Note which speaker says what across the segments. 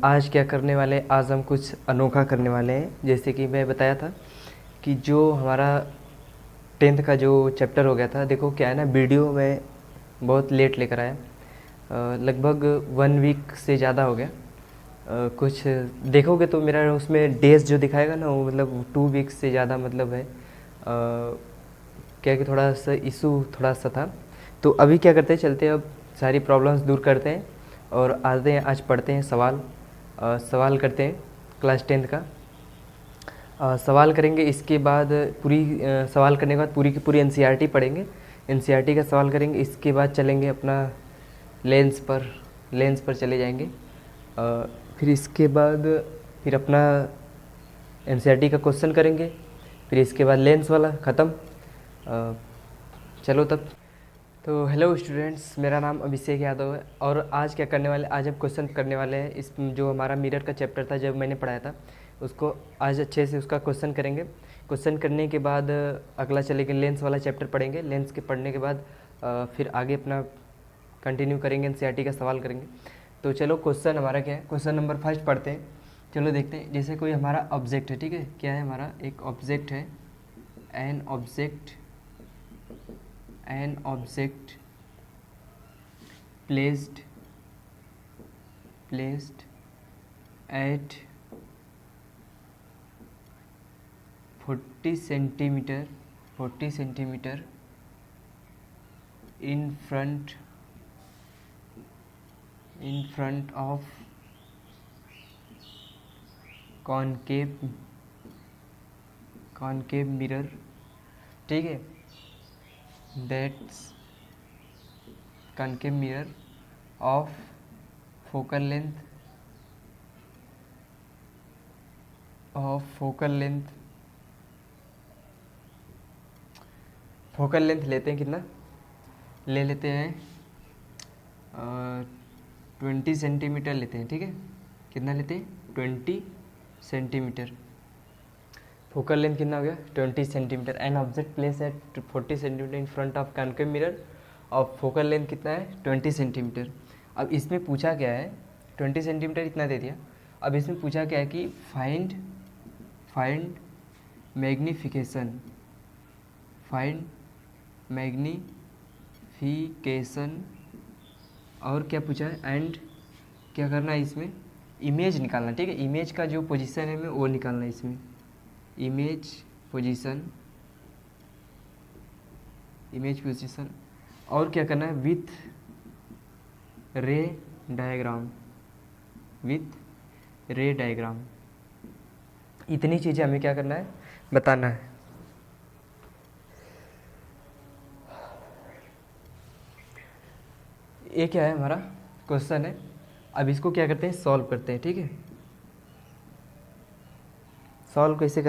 Speaker 1: आज क्या करने वाले हैं? आज हम कुछ अनोखा करने वाले हैं। जैसे कि मैं बताया था कि जो हमारा 10th का जो चैप्टर हो गया था, देखो क्या है ना, वीडियो में बहुत लेट लेकर आया। लगभग 1 वीक से ज़्यादा हो गया। कुछ देखोगे तो मेरा उसमें डेज जो दिखाएगा ना, वो मतलब 2 वीक्स से ज़्यादा मतलब है। क्या कि थोड़ा सा इशू थोड़ा सा था। तो अभी क्या करते हैं, चलते हैं, अब सारी प्रॉब्लम्स दूर करते हैं और आते हैं, आज पढ़ते हैं सवाल। सवाल करते हैं क्लास 10th का। सवाल करेंगे, इसके बाद पूरी सवाल करने के बाद पूरी की पूरी एनसीईआरटी पढ़ेंगे। एनसीईआरटी का सवाल करेंगे, इसके बाद चलेंगे अपना लेंस पर चले जाएंगे। फिर इसके बाद फिर अपना एनसीईआरटी का क्वेश्चन करेंगे, फिर इसके बाद लेंस वाला ख़त्म। चलो तब। तो हेलो स्टूडेंट्स, मेरा नाम अभिषेक यादव है और आज क्या करने वाले, आज हम क्वेश्चन करने वाले हैं। इस जो हमारा मिरर का चैप्टर था, जब मैंने पढ़ाया था उसको, आज अच्छे से उसका क्वेश्चन करेंगे। क्वेश्चन करने के बाद अगला चलेंगे, लेंस वाला चैप्टर पढ़ेंगे। लेंस के पढ़ने के बाद फिर आगे अपना कंटिन्यू करेंगे, एनसीईआरटी का सवाल करेंगे। तो चलो, क्वेश्चन हमारा क्या है, क्वेश्चन नंबर 1 पढ़ते हैं। चलो देखते हैं। जैसे कोई हमारा ऑब्जेक्ट है, ठीक है, क्या है हमारा, एक ऑब्जेक्ट है। An object placed at 40 centimeter in front of concave mirror, ठीक है, that's concave mirror of focal length लेते हैं, कितना ले लेते हैं, 20 सेंटीमीटर लेते हैं, ठीक है। कितना लेते हैं? 20 सेंटीमीटर। फोकल लेंथ कितना हो गया? 20 centimetre. An object place at 40 centimetre in front of concave mirror और फोकल लेंथ कितना है? 20 सेंटीमीटर। अब इसमें पूछा क्या है, 20 सेंटीमीटर इतना दे दिया। अब इसमें पूछा क्या है कि फाइंड मैग्नीफिकेशन और क्या पूछा है, एंड क्या करना है इसमें, इमेज निकालना, ठीक है। इमेज का जो पोजीशन है हमें वो निकालना है इसमें, इमेज पोजीशन और क्या करना है, विथ रे डायग्राम। इतनी चीज़ें हमें क्या करना है, बताना है। ये क्या है, हमारा क्वेश्चन है। अब इसको क्या करते हैं, सॉल्व करते हैं, ठीक है। सॉल्व कैसे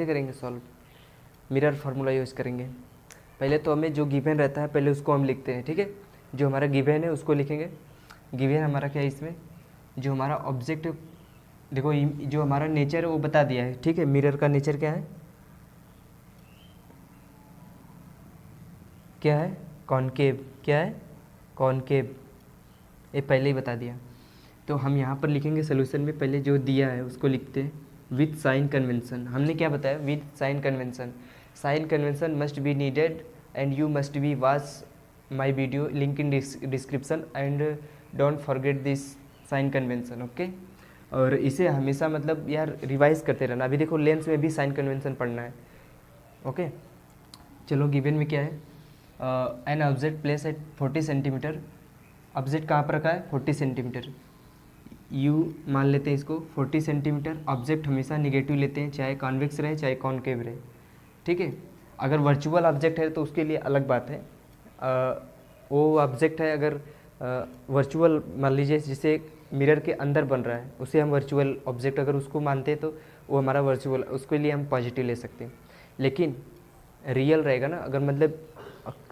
Speaker 1: करेंगे सॉल्व? मिरर फार्मूला यूज़ करेंगे। पहले तो हमें जो गिवन रहता है पहले उसको हम लिखते हैं, ठीक है। जो हमारा गिवन है उसको लिखेंगे। गिवन हमारा क्या है, इसमें जो हमारा ऑब्जेक्ट, देखो जो हमारा नेचर है वो बता दिया है, ठीक है। मिरर का नेचर क्या है, कॉनकेव। क्या है? कॉनकेव। ये पहले ही बता दिया। तो हम यहाँ पर लिखेंगे सोल्यूशन में, पहले जो दिया है उसको लिखते हैं, विथ साइन कन्वेंशन। हमने क्या बताया, with sign convention must be needed and you must be watch my video, link in description and don't forget this sign convention, okay. और इसे हमेशा मतलब यार रिवाइज करते रहना। अभी देखो लेंस में भी साइन कन्वेंशन पढ़ना है, ओके। चलो गिवन में क्या है, an object place at 40 centimetre. Object कहाँ पर रखा है? 40 सेंटीमीटर। यू मान लेते हैं इसको 40 सेंटीमीटर। ऑब्जेक्ट हमेशा निगेटिव लेते हैं, चाहे कॉन्वेक्स रहे चाहे कॉनकेव रहे, ठीक है। अगर वर्चुअल ऑब्जेक्ट है तो उसके लिए अलग बात है। वो ऑब्जेक्ट है अगर वर्चुअल, मान लीजिए जिसे मिरर के अंदर बन रहा है उसे हम वर्चुअल ऑब्जेक्ट अगर उसको मानते हैं तो वो हमारा वर्चुअल, उसके लिए हम पॉजिटिव ले सकते हैं। लेकिन रियल रहेगा ना, अगर मतलब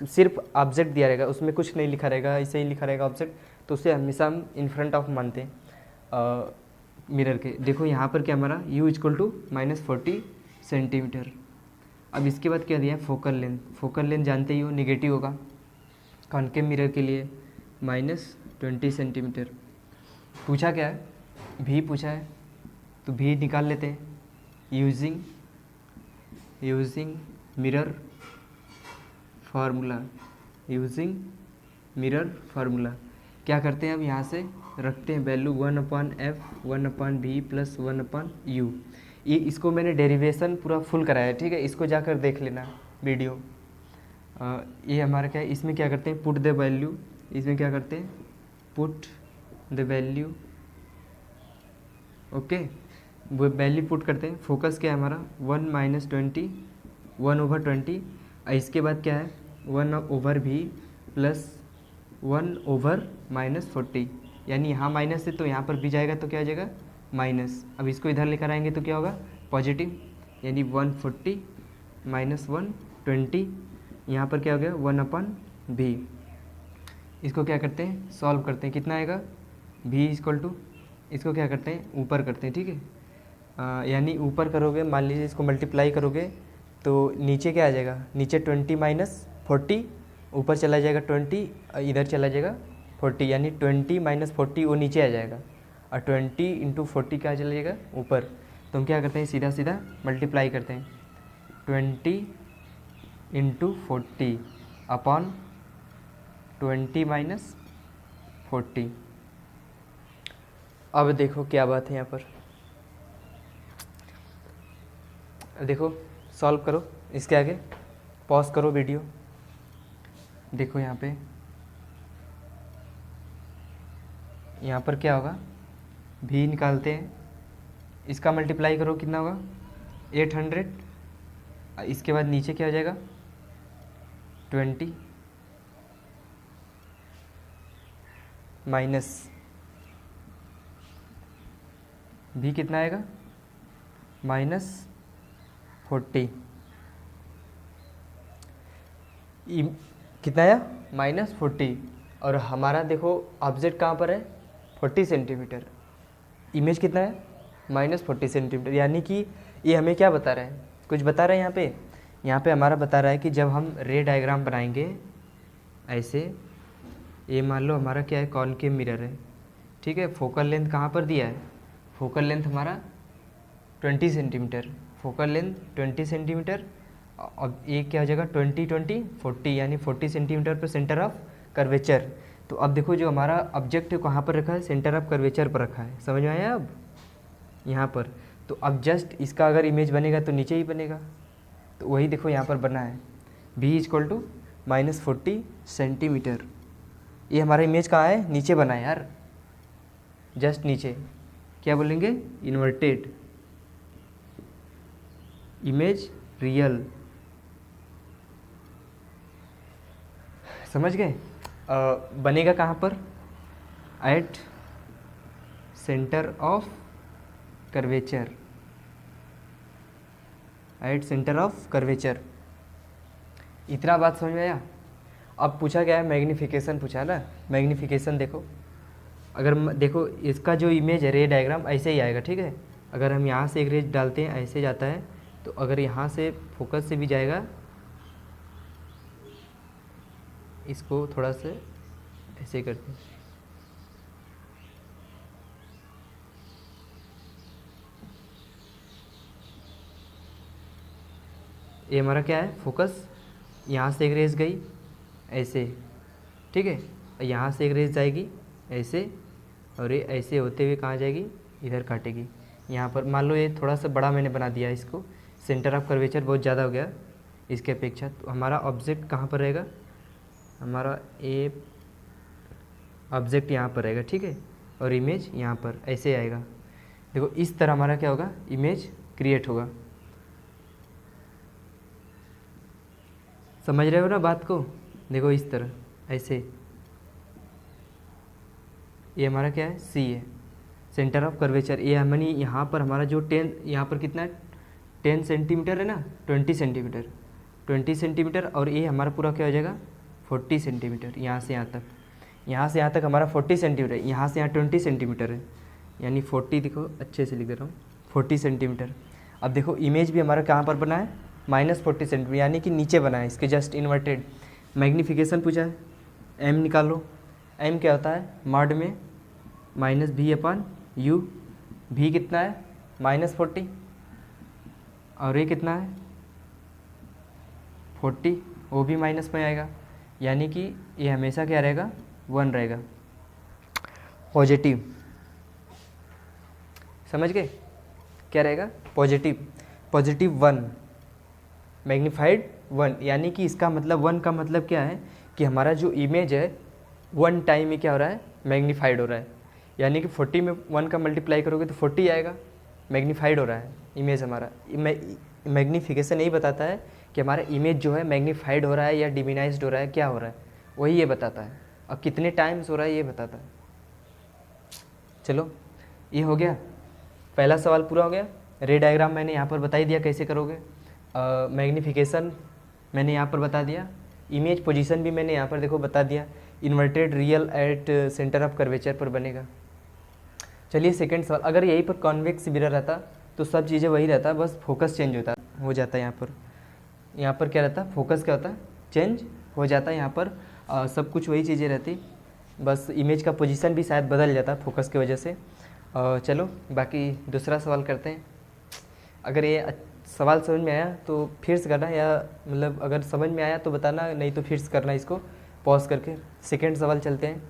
Speaker 1: सिर्फ ऑब्जेक्ट दिया रहेगा, उसमें कुछ नहीं लिखा रहेगा, ऐसे ही लिखा रहेगा ऑब्जेक्ट, तो उसे हमेशा हम इन फ्रंट ऑफ मानते हैं मिरर के। देखो यहाँ पर क्या हमारा u इक्वल टू -40 सेंटीमीटर। अब इसके बाद क्या दिया है, फोकल लेंथ जानते ही हो निगेटिव होगा कॉनकेव मिरर के लिए, -20 सेंटीमीटर। पूछा क्या है, भी पूछा है, तो भी निकाल लेते हैं using mirror formula. Using mirror formula क्या करते हैं, अब यहाँ से रखते हैं value 1/f 1/v plus 1/u। ये इसको मैंने डेरिवेशन पूरा फुल कराया है, ठीक है, इसको जाकर देख लेना वीडियो। ये हमारा क्या है, इसमें क्या करते हैं, पुट द वैल्यू, इसमें क्या करते हैं, पुट द वैल्यू, ओके, वो वैल्यू पुट करते हैं। फोकस क्या है हमारा 1 - 20 1/20, इसके बाद क्या है 1/v प्लस 1/-40, यानी यहाँ माइनस है तो यहाँ पर भी जाएगा तो क्या हो जाएगा माइनस। अब इसको इधर लेकर आएंगे तो क्या होगा पॉजिटिव, यानी 140 - 120, यहाँ पर क्या हो गया 1/v। इसको क्या करते हैं सॉल्व करते हैं, कितना आएगा v = इसको क्या करते हैं ऊपर करते हैं, ठीक है, यानी ऊपर करोगे, मान लीजिए इसको मल्टीप्लाई करोगे तो नीचे क्या आ जाएगा, नीचे 20 - 40, ऊपर चला जाएगा 20, इधर चला जाएगा 40, यानी 20 - 40 वो नीचे आ जाएगा, और 20 × 40 क्या चला जाएगा ऊपर। तो हम क्या करते हैं सीधा सीधा मल्टीप्लाई करते हैं, 20 × 40 अपॉन 20 - 40। अब देखो क्या बात है यहाँ पर, देखो सॉल्व करो, इसके आगे पॉज करो वीडियो, देखो यहाँ पर क्या होगा, भी निकालते हैं, इसका मल्टीप्लाई करो कितना होगा 800, इसके बाद नीचे क्या हो जाएगा 20 माइनस भी कितना आएगा -40, कितना आया -40, और हमारा देखो ऑब्जेक्ट कहाँ पर है 40 सेंटीमीटर, इमेज कितना है -40 सेंटीमीटर, यानी कि ये हमें क्या बता रहा है, कुछ बता रहा है यहाँ पे हमारा बता रहा है कि जब हम रे डायग्राम बनाएंगे ऐसे, ये मान लो हमारा क्या है कॉनकेव मिरर है, ठीक है, फोकल लेंथ कहाँ पर दिया है, फोकल लेंथ हमारा 20 सेंटीमीटर, फोकल लेंथ 20 सेंटीमीटर, अब ये क्या हो जाएगा 20 20 40, यानी 40 सेंटीमीटर पर सेंटर ऑफ कर्वेचर। तो अब देखो जो हमारा ऑब्जेक्ट है कहाँ पर रखा है, सेंटर ऑफ कर्वेचर पर रखा है, समझ में आया अब यहाँ पर। तो अब जस्ट इसका अगर इमेज बनेगा तो नीचे ही बनेगा, तो वही देखो यहाँ पर बना है v = -40 सेंटीमीटर। ये हमारा इमेज कहाँ है, नीचे बना है यार, जस्ट नीचे, क्या बोलेंगे इन्वर्टेड इमेज रियल, समझ गए। बनेगा कहाँ पर, at centre of curvature, at centre of curvature. इतना बात समझ में आया। अब पूछा गया है मैग्नीफिकेशन, पूछा है ना, मैग्नीफिकेशन देखो, अगर देखो इसका जो इमेज है रे डायग्राम ऐसे ही आएगा, ठीक है, अगर हम यहाँ से एक रेज डालते हैं ऐसे जाता है, तो अगर यहाँ से फोकस से भी जाएगा, इसको थोड़ा सा ऐसे करते हैं, ये हमारा क्या है फोकस, यहाँ से एक रेज गई ऐसे, ठीक है, यहाँ से एक रेज जाएगी ऐसे, और ये ऐसे होते हुए कहाँ जाएगी, इधर काटेगी यहाँ पर। मान लो ये थोड़ा सा बड़ा मैंने बना दिया इसको, सेंटर ऑफ कर्वेचर बहुत ज़्यादा हो गया इसके अपेक्षा, तो हमारा ऑब्जेक्ट कहाँ पर रहेगा, हमारा ए ऑब्जेक्ट यहाँ पर रहेगा, ठीक है, और इमेज यहाँ पर ऐसे आएगा। देखो इस तरह हमारा क्या होगा, इमेज क्रिएट होगा। समझ रहे हो ना बात को, देखो इस तरह ऐसे, ये हमारा क्या है सी है, सेंटर ऑफ कर्वेचर। ये हमने यहाँ पर हमारा जो 10, यहाँ पर कितना है 10 सेंटीमीटर है ना, 20 सेंटीमीटर, 20 सेंटीमीटर, और ये हमारा पूरा क्या हो जाएगा 40 सेंटीमीटर, यहाँ से यहाँ तक, यहाँ से यहाँ तक हमारा 40 सेंटीमीटर, यहाँ से यहाँ 20 सेंटीमीटर है, यानी 40, देखो अच्छे से लिख दे रहा हूँ 40 सेंटीमीटर। अब देखो इमेज भी हमारा कहाँ पर बना है -40 सेंटीमीटर, यानी कि नीचे बना है, इसके जस्ट इन्वर्टेड। मैग्नीफिकेशन पूछा है, एम निकालो, एम क्या होता है मॉड में माइनस भी अपन यू, भी कितना है -40 और ये कितना है 40, वो भी माइनस में आएगा, यानी कि ये हमेशा क्या रहेगा 1 रहेगा, पॉजिटिव। समझ गए क्या रहेगा पॉजिटिव, +1 मैग्नीफाइड 1, यानी कि इसका मतलब 1 का मतलब क्या है कि हमारा जो इमेज है 1 टाइम में क्या हो रहा है मैग्नीफाइड हो रहा है, यानी कि 40 में 1 का मल्टीप्लाई करोगे तो 40 आएगा, मैग्नीफाइड हो रहा है इमेज हमारा। मैग्नीफिकेशन यही बताता है कि हमारा इमेज जो है मैग्नीफाइड हो रहा है या डिमिनाइज्ड हो रहा है, क्या हो रहा है वही ये बताता है, और कितने टाइम्स हो रहा है ये बताता है। चलो ये हो गया, पहला सवाल पूरा हो गया। रे डायग्राम मैंने यहाँ पर बता ही दिया कैसे करोगे, मैग्नीफिकेशन मैंने यहाँ पर बता दिया, इमेज पोजीशन भी मैंने यहाँ पर देखो बता दिया, inverted real at centre of curvature पर बनेगा। चलिए सेकंड सवाल, अगर यहीं पर कॉन्वेक्स मिरर रहता तो सब चीज़ें वही रहता, बस फोकस चेंज हो जाता है यहाँ पर क्या रहता, फोकस क्या होता चेंज हो जाता है, यहाँ पर सब कुछ वही चीज़ें रहती, बस इमेज का पोजीशन भी शायद बदल जाता फोकस की वजह से। चलो बाकी दूसरा सवाल करते हैं। अगर ये सवाल समझ में आया तो फिर से करना, या मतलब अगर समझ में आया तो बताना, नहीं तो फिर से करना इसको पॉज करके। सेकंड सवाल चलते हैं,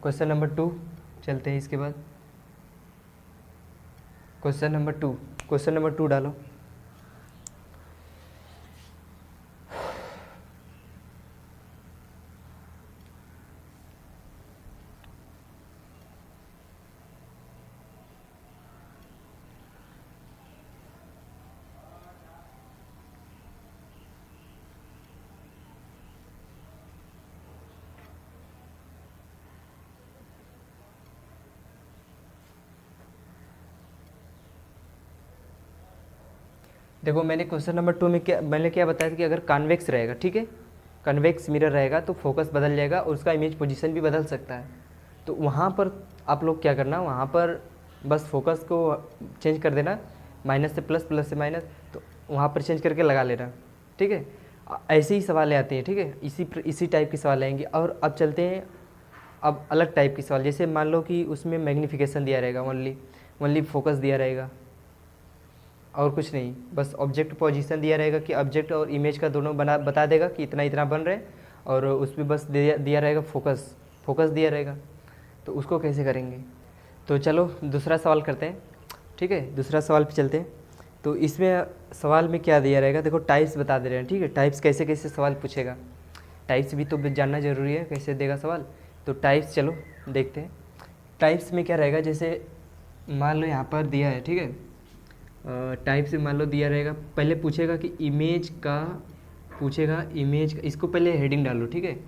Speaker 1: क्वेश्चन नंबर 2 चलते हैं। इसके बाद क्वेश्चन नंबर 2 डालो। देखो मैंने क्वेश्चन नंबर 2 में क्या बताया था कि अगर कॉन्वेक्स रहेगा, ठीक है, कन्वेक्स मिरर रहेगा तो फोकस बदल जाएगा और उसका इमेज पोजीशन भी बदल सकता है। तो वहाँ पर आप लोग क्या करना, वहाँ पर बस फोकस को चेंज कर देना, माइनस से प्लस, प्लस से माइनस, तो वहाँ पर चेंज करके लगा लेना, ठीक है। ऐसे ही सवाल आते हैं, ठीक है, इसी टाइप के सवाल आएंगे। और अब चलते हैं अब अलग टाइप के सवाल, जैसे मान लो कि उसमें मैग्नीफिकेशन दिया रहेगा, ओनली फोकस दिया रहेगा और कुछ नहीं, बस ऑब्जेक्ट पोजीशन दिया रहेगा कि ऑब्जेक्ट और इमेज का दोनों बता देगा कि इतना इतना बन रहे हैं, और उसमें बस दिया रहेगा फोकस दिया रहेगा। तो उसको कैसे करेंगे, तो चलो दूसरा सवाल करते हैं, ठीक है, दूसरा सवाल पे चलते हैं। तो इसमें सवाल में क्या दिया रहेगा, देखो टाइप्स बता दे रहे हैं, ठीक है, टाइप्स कैसे कैसे सवाल पूछेगा, टाइप्स भी तो जानना ज़रूरी है, कैसे देगा सवाल। तो टाइप्स चलो देखते हैं। टाइप्स में क्या रहेगा, जैसे मान लो यहाँ पर दिया है, ठीक है, टाइप से मान लो दिया रहेगा, पहले पूछेगा कि इमेज का, इसको पहले हेडिंग डालो, ठीक है,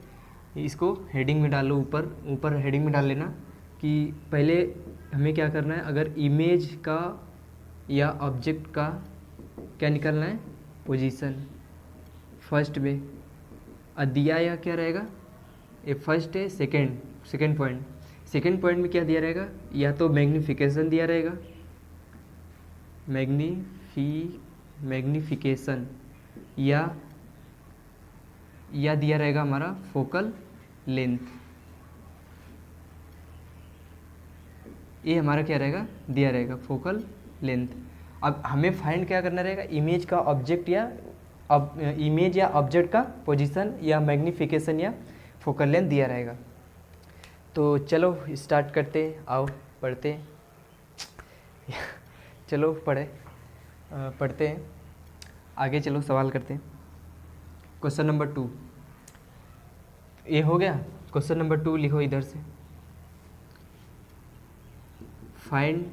Speaker 1: इसको हेडिंग में डालो, ऊपर हेडिंग में डाल लेना कि पहले हमें क्या करना है, अगर इमेज का या ऑब्जेक्ट का क्या निकालना है, पोजीशन फर्स्ट में, दिया या क्या रहेगा, ये फर्स्ट है, सेकेंड पॉइंट में क्या दिया रहेगा, या तो मैग्नीफिकेशन दिया रहेगा, मैग्नीफिकेशन या दिया रहेगा हमारा फोकल लेंथ, ये हमारा क्या रहेगा, दिया रहेगा फोकल लेंथ। अब हमें फाइंड क्या करना रहेगा, इमेज का ऑब्जेक्ट या इमेज या ऑब्जेक्ट का पोजीशन या मैग्नीफिकेशन या फोकल लेंथ दिया रहेगा। तो चलो स्टार्ट करते, आओ पढ़ते चलो पढ़ते हैं आगे, चलो सवाल करते हैं। क्वेश्चन नंबर 2 ये हो गया, क्वेश्चन नंबर 2 लिखो इधर से, find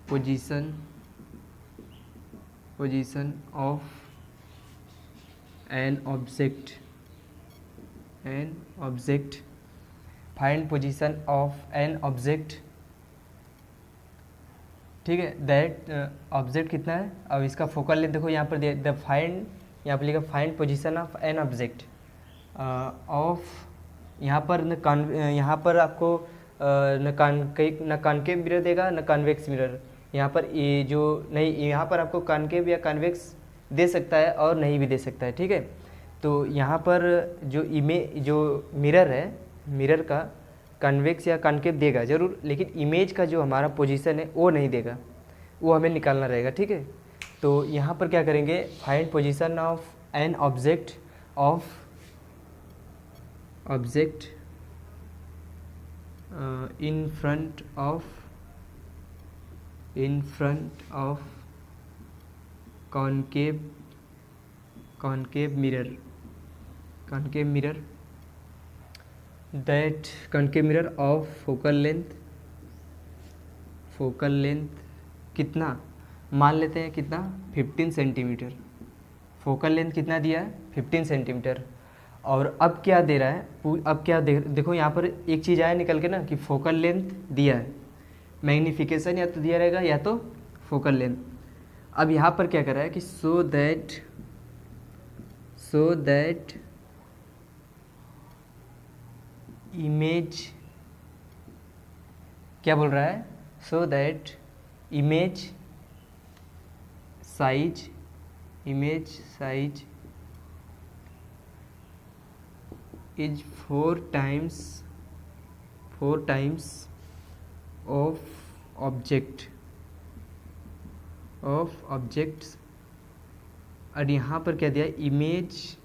Speaker 1: position of an object, find position of an object, ठीक है, दैट ऑब्जेक्ट कितना है, अब इसका फोकल लेंथ देखो यहाँ पर दिया, यहाँ पर लिखा find position of an object of, यहाँ पर आपको न कॉनकेव मिरर देगा न कॉन्वेक्स मिरर, यहाँ पर ये जो नहीं, यहाँ पर आपको कॉनकेव या कॉन्वेक्स दे सकता है और नहीं भी दे सकता है, ठीक है। तो यहाँ पर जो मिरर है, मिरर का कन्वेक्स या कॉन्केव देगा ज़रूर, लेकिन इमेज का जो हमारा पोजीशन है वो नहीं देगा, वो हमें निकालना रहेगा, ठीक है। तो यहाँ पर क्या करेंगे, find position of an object in front of concave mirror, that concave mirror of focal length कितना मान लेते हैं, कितना 15 सेंटीमीटर। फोकल लेंथ कितना दिया है, 15 सेंटीमीटर। और अब क्या दे रहा है, अब क्या देखो यहाँ पर एक चीज़ आया निकल के ना कि फोकल लेंथ दिया है, मैग्नीफिकेशन या तो दिया रहेगा या तो फोकल लेंथ। अब यहाँ पर क्या कर रहा है कि सो दैट इमेज, क्या बोल रहा है, सो that image size is 4 times of objects। और यहाँ पर क्या दिया, इमेज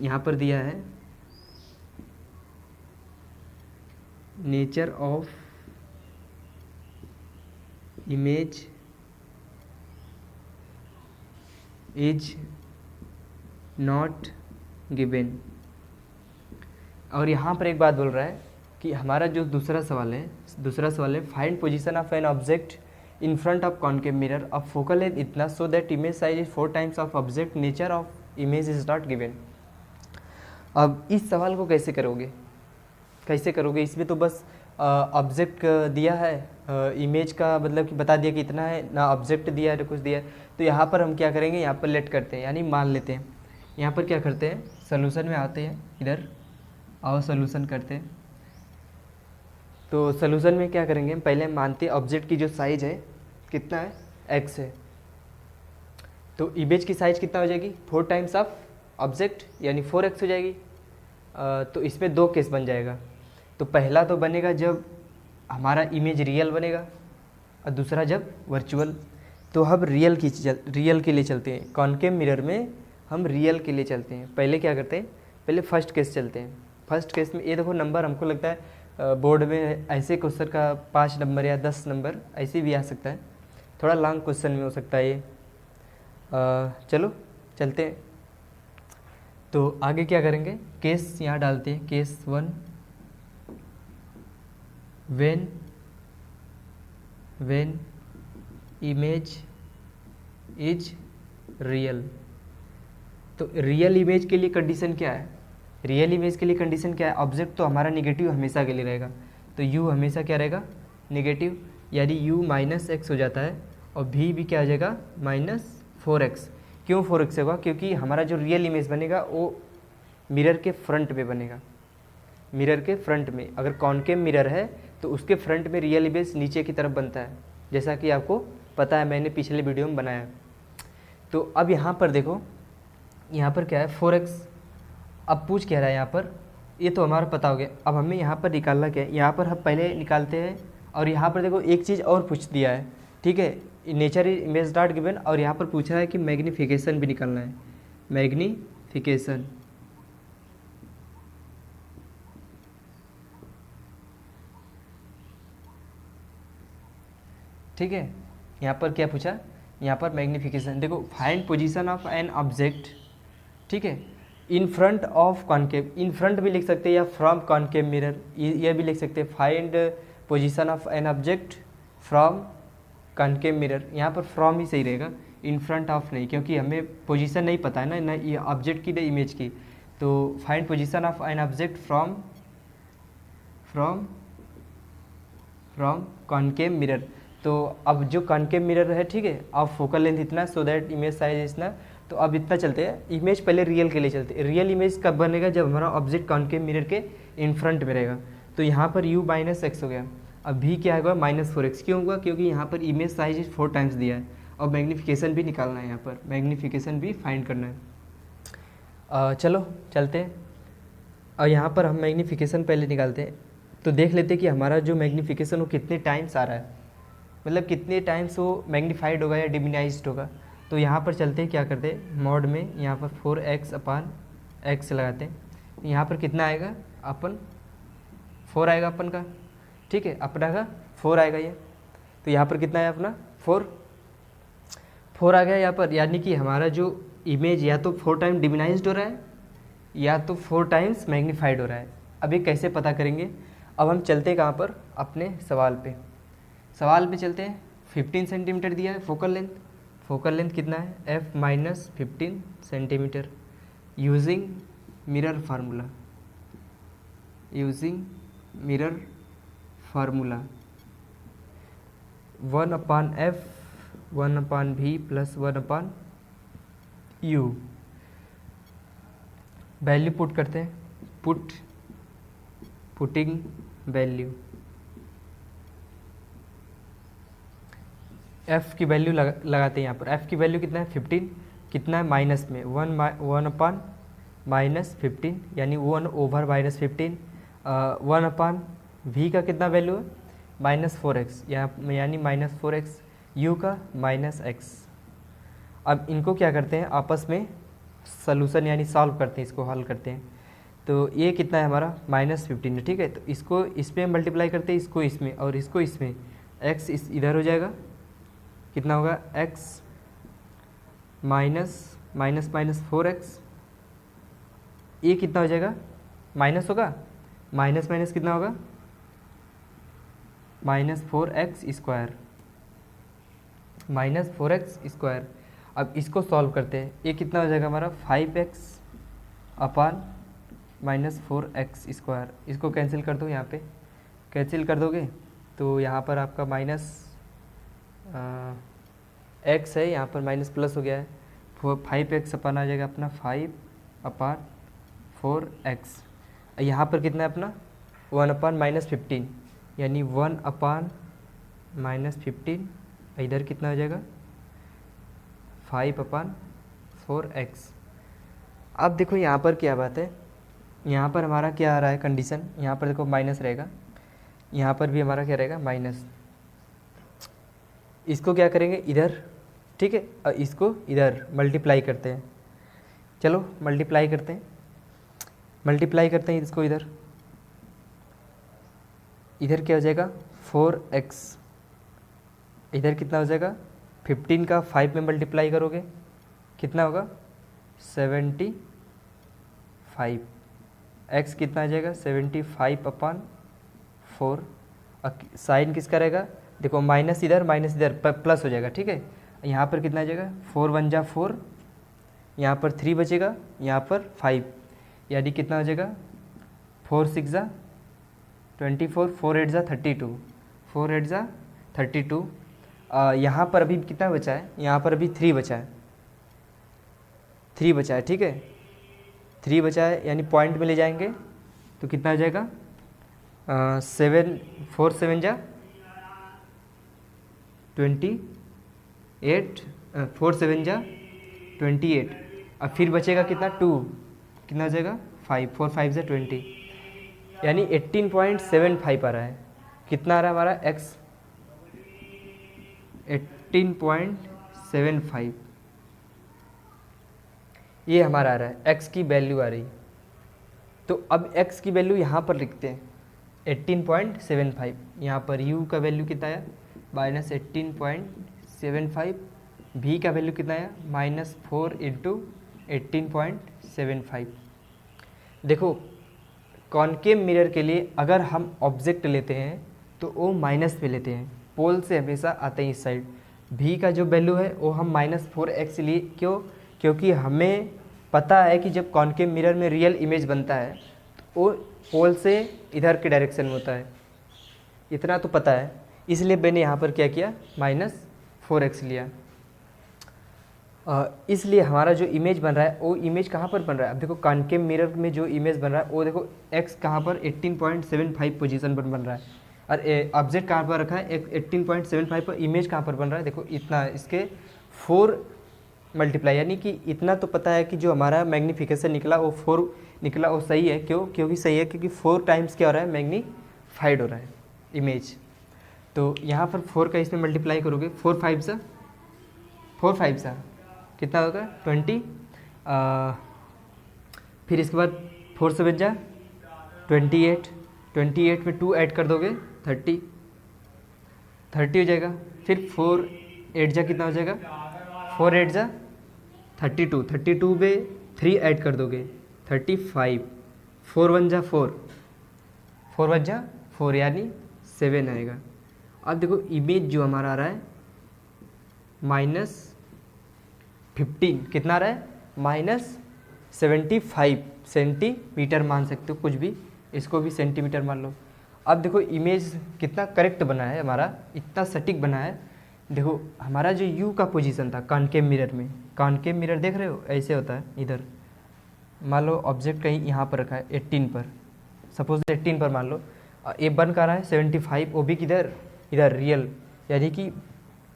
Speaker 1: यहाँ पर दिया है nature of image is not given. और यहाँ पर एक बात बोल रहा है कि हमारा जो दूसरा सवाल है find position of an object in front of concave mirror of focal length इतना so that image size is 4 times of object nature of image is not given. अब इस सवाल को कैसे करोगे, इसमें तो बस ऑब्जेक्ट दिया है, इमेज का मतलब कि बता दिया कि इतना है ना, ऑब्जेक्ट दिया है कुछ दिया है। तो यहाँ पर हम क्या करेंगे, यहाँ पर लेट करते हैं यानी मान लेते हैं। यहाँ पर क्या करते हैं, सॉल्यूशन में आते हैं, इधर आओ सॉल्यूशन करते हैं। तो सॉल्यूशन में क्या करेंगे, पहले मानते हैं ऑब्जेक्ट की जो साइज है कितना है, x है। तो इमेज की साइज कितना हो जाएगी, 4 टाइम्स ऑफ ऑब्जेक्ट यानी 4x हो जाएगी। तो इसमें 2 केस बन जाएगा। तो पहला तो बनेगा जब हमारा इमेज रियल बनेगा और दूसरा जब वर्चुअल। तो हम रियल के लिए चलते हैं, कॉनकेव मिरर में हम रियल के लिए चलते हैं। पहले क्या करते हैं, पहले फर्स्ट केस चलते हैं। फर्स्ट केस में ये देखो नंबर, हमको लगता है बोर्ड में ऐसे क्वेश्चन का 5 नंबर या 10 नंबर ऐसे भी आ सकता है, थोड़ा लॉन्ग क्वेश्चन में हो सकता है ये। चलो चलते हैं। तो आगे क्या करेंगे, केस यहाँ डालते हैं, case 1 when image is real। तो रियल इमेज के लिए कंडीशन क्या है, ऑब्जेक्ट तो हमारा निगेटिव हमेशा के लिए रहेगा। तो u हमेशा क्या रहेगा, निगेटिव, यानी u -x हो जाता है और v भी क्या आ जाएगा -4x। क्यों 4x होगा, क्योंकि हमारा जो रियल इमेज बनेगा वो मिरर के फ्रंट में बनेगा। मिरर के फ्रंट में, अगर कॉनकेव मिरर है तो उसके फ्रंट में रियल इमेज नीचे की तरफ बनता है, जैसा कि आपको पता है, मैंने पिछले वीडियो में बनाया। तो अब यहाँ पर देखो, यहाँ पर क्या है 4x। अब पूछ क्या रहा है यहाँ पर, ये तो हमारा पता हो गया। अब हमें यहाँ पर निकालना क्या है, यहाँ पर हम पहले निकालते हैं। और यहाँ पर देखो एक चीज़ और पूछ दिया है, ठीक है, नेचर इमेज नॉट गिवन। और यहाँ पर पूछा है कि मैग्नीफिकेशन भी निकालना है, मैग्नीफिकेशन। ठीक है, यहाँ पर क्या पूछा, यहाँ पर मैग्नीफिकेशन। देखो find position of an object, ठीक है, इन front of concave, in front भी लिख सकते हैं या फ्रॉम कॉनकेव मिरर, ये भी लिख सकते हैं। Find position of an object from concave mirror, यहाँ पर फ्रॉम ही सही रहेगा, इन फ्रंट ऑफ नहीं, क्योंकि हमें पोजीशन नहीं पता है ना ये ऑब्जेक्ट की ना इमेज की। तो find position of an object from concave mirror. तो अब जो कॉनकेव मिरर है, ठीक है, अब फोकल लेंथ इतना, सो दैट इमेज साइज इतना। तो अब इतना चलते हैं, इमेज पहले रियल के लिए चलते हैं। रियल इमेज कब बनेगा, जब हमारा ऑब्जेक्ट कॉनकेव मिरर के इन फ्रंट में रहेगा। तो यहाँ पर u -x हो गया, अब v क्या होगा -4x। क्यों होगा, क्योंकि यहाँ पर इमेज साइज 4 टाइम्स दिया है और मैग्नीफिकेशन भी निकालना है, यहाँ पर मैग्नीफिकेशन भी फाइंड करना है। चलो चलते हैं और यहाँ पर हम मैग्नीफिकेशन पहले निकालते हैं। तो देख लेते हैं कि हमारा जो मैग्नीफिकेशन वो कितने टाइम्स आ रहा है, मतलब कितने टाइम्स वो मैग्नीफाइड होगा या डिमिनाइज्ड होगा। तो यहाँ पर चलते हैं, क्या करते हैं मॉड में यहाँ पर 4x/x लगाते हैं। यहाँ पर कितना आएगा अपन 4 आएगा अपन का, ठीक है, अपना का 4 आएगा ये। तो यहाँ पर कितना है अपना 4 आ गया यहाँ पर, यानी कि हमारा जो इमेज या तो 4 टाइम डिमिनाइज्ड हो रहा है या तो 4 टाइम्स मैग्नीफाइड हो रहा है। अब ये कैसे पता करेंगे। अब हम चलते हैं कहाँ पर, अपने सवाल पे चलते हैं। 15 सेंटीमीटर दिया है फोकल लेंथ कितना है f-15 centimetre. Using mirror formula 1/f 1/v + 1/u। Value put करते हैं, पुटिंग वैल्यू। f की वैल्यू लगाते हैं यहाँ पर। f की वैल्यू कितना है 15, कितना है माइनस में 1/-15 यानी 1/-15। 1/v का कितना वैल्यू है -4x, यानी -4x। u का -x। अब इनको क्या करते हैं आपस में सॉल्यूशन यानी सॉल्व करते हैं, इसको हल करते हैं। तो ये कितना है हमारा -15 है, ठीक है। तो इसको इसमें मल्टीप्लाई करते हैं, इसको इसमें और इसको इसमें। x इधर हो जाएगा, कितना होगा x -4x। ये कितना हो जाएगा माइनस होगा, माइनस कितना होगा -4x²। अब इसको सॉल्व करते हैं, ये कितना हो जाएगा हमारा 5x/-4x²। इसको कैंसिल कर दो, यहाँ पे कैंसिल कर दोगे तो यहाँ पर आपका x है, यहाँ पर माइनस प्लस हो गया है। 5x अपन आ जाएगा अपना 5/4x। यहाँ पर कितना है अपना 1/-15 यानी 1/-15। इधर कितना हो जाएगा 5/4x। अब देखो यहाँ पर क्या बात है, यहाँ पर हमारा क्या आ रहा है कंडीशन, यहाँ पर देखो माइनस रहेगा, यहाँ पर भी हमारा क्या रहेगा माइनस। इसको क्या करेंगे इधर, ठीक है, और इसको इधर मल्टीप्लाई करते हैं। चलो मल्टीप्लाई करते हैं इसको इधर क्या हो जाएगा 4x। इधर कितना हो जाएगा 15 का 5 में मल्टीप्लाई करोगे कितना होगा 75। x कितना आ जाएगा 75/4। साइन किसका रहेगा, देखो माइनस इधर प्लस हो जाएगा, ठीक है। यहाँ पर कितना आ जाएगा 4 × 1 = 4, यहाँ पर 3 बचेगा, यहाँ पर 5, यानी कितना हो जाएगा 4 × 6 = 24, 4 × 8 = 32। यहाँ पर अभी कितना बचा है, यहाँ पर अभी 3 बचा है, ठीक है। 3 बचा है यानी पॉइंट में ले जाएंगे तो कितना हो जाएगा 4 × 7 = 28, 4 × 7 = 28। अब फिर बचेगा कितना 2, कितना हो जाएगा 5, 4 × 5 = 20, यानी 18.75 आ रहा है। कितना आ रहा है हमारा x 18.75, ये हमारा आ रहा है, x की वैल्यू आ रही। तो अब x की वैल्यू यहाँ पर लिखते हैं 18.75। यहाँ पर u का वैल्यू कितना आया -18.75, v का वैल्यू कितना आया -4 × 18.75। देखो कॉनकेव मिरर के लिए अगर हम ऑब्जेक्ट लेते हैं तो वो माइनस पे लेते हैं, पोल से हमेशा आते हैं इस साइड। v का जो वैल्यू है वो हम -4x लिए, क्योंकि हमें पता है कि जब कॉनकेव मिरर में रियल इमेज बनता है तो वो पोल से इधर के डायरेक्शन में होता है, इतना तो पता है। इसलिए मैंने यहाँ पर क्या किया -4x लिया। इसलिए हमारा जो इमेज बन रहा है वो इमेज कहाँ पर बन रहा है, अब देखो कॉनकेव मिरर में जो इमेज बन रहा है वो देखो x कहाँ पर 18.75 पोजीशन पर बन रहा है, और ऑब्जेक्ट कहाँ पर रखा है 18.75 पर। इमेज कहाँ पर बन रहा है देखो इतना, इसके 4 मल्टीप्लाई, यानी कि इतना तो पता है कि जो हमारा मैग्नीफिकेशन निकला वो 4 निकला, वो सही है। क्यों? क्योंकि सही है क्योंकि 4 टाइम्स क्या हो रहा है, मैग्नीफाइड हो रहा है इमेज। तो यहाँ पर 4 का इसमें मल्टीप्लाई करोगे, 4 5 सा कितना होगा 20, फिर इसके बाद 4 7 जा 28, 28 में 2 ऐड कर दोगे 30 हो जाएगा। फिर 4 8 जा कितना हो जाएगा, 4 8 जा 32, 32 में 3 ऐड कर दोगे 35, 4 1 जा 4, 4 1 जा 4 यानी 7 आएगा। अब देखो इमेज जो हमारा आ रहा है -15, कितना आ रहा है, -75 सेंटीमीटर मान सकते हो, कुछ भी, इसको भी सेंटीमीटर मान लो। अब देखो इमेज कितना करेक्ट बना है हमारा, इतना सटीक बना है। देखो हमारा जो यू का पोजीशन था कॉनकेव मिरर में, कॉनकेव मिरर देख रहे हो ऐसे होता है, इधर मान लो ऑब्जेक्ट कहीं यहाँ पर रखा है 18 पर, सपोज 18 पर मान लो, ए बन कर रहा है 75, वो भी किधर, इधर रियल, यानी कि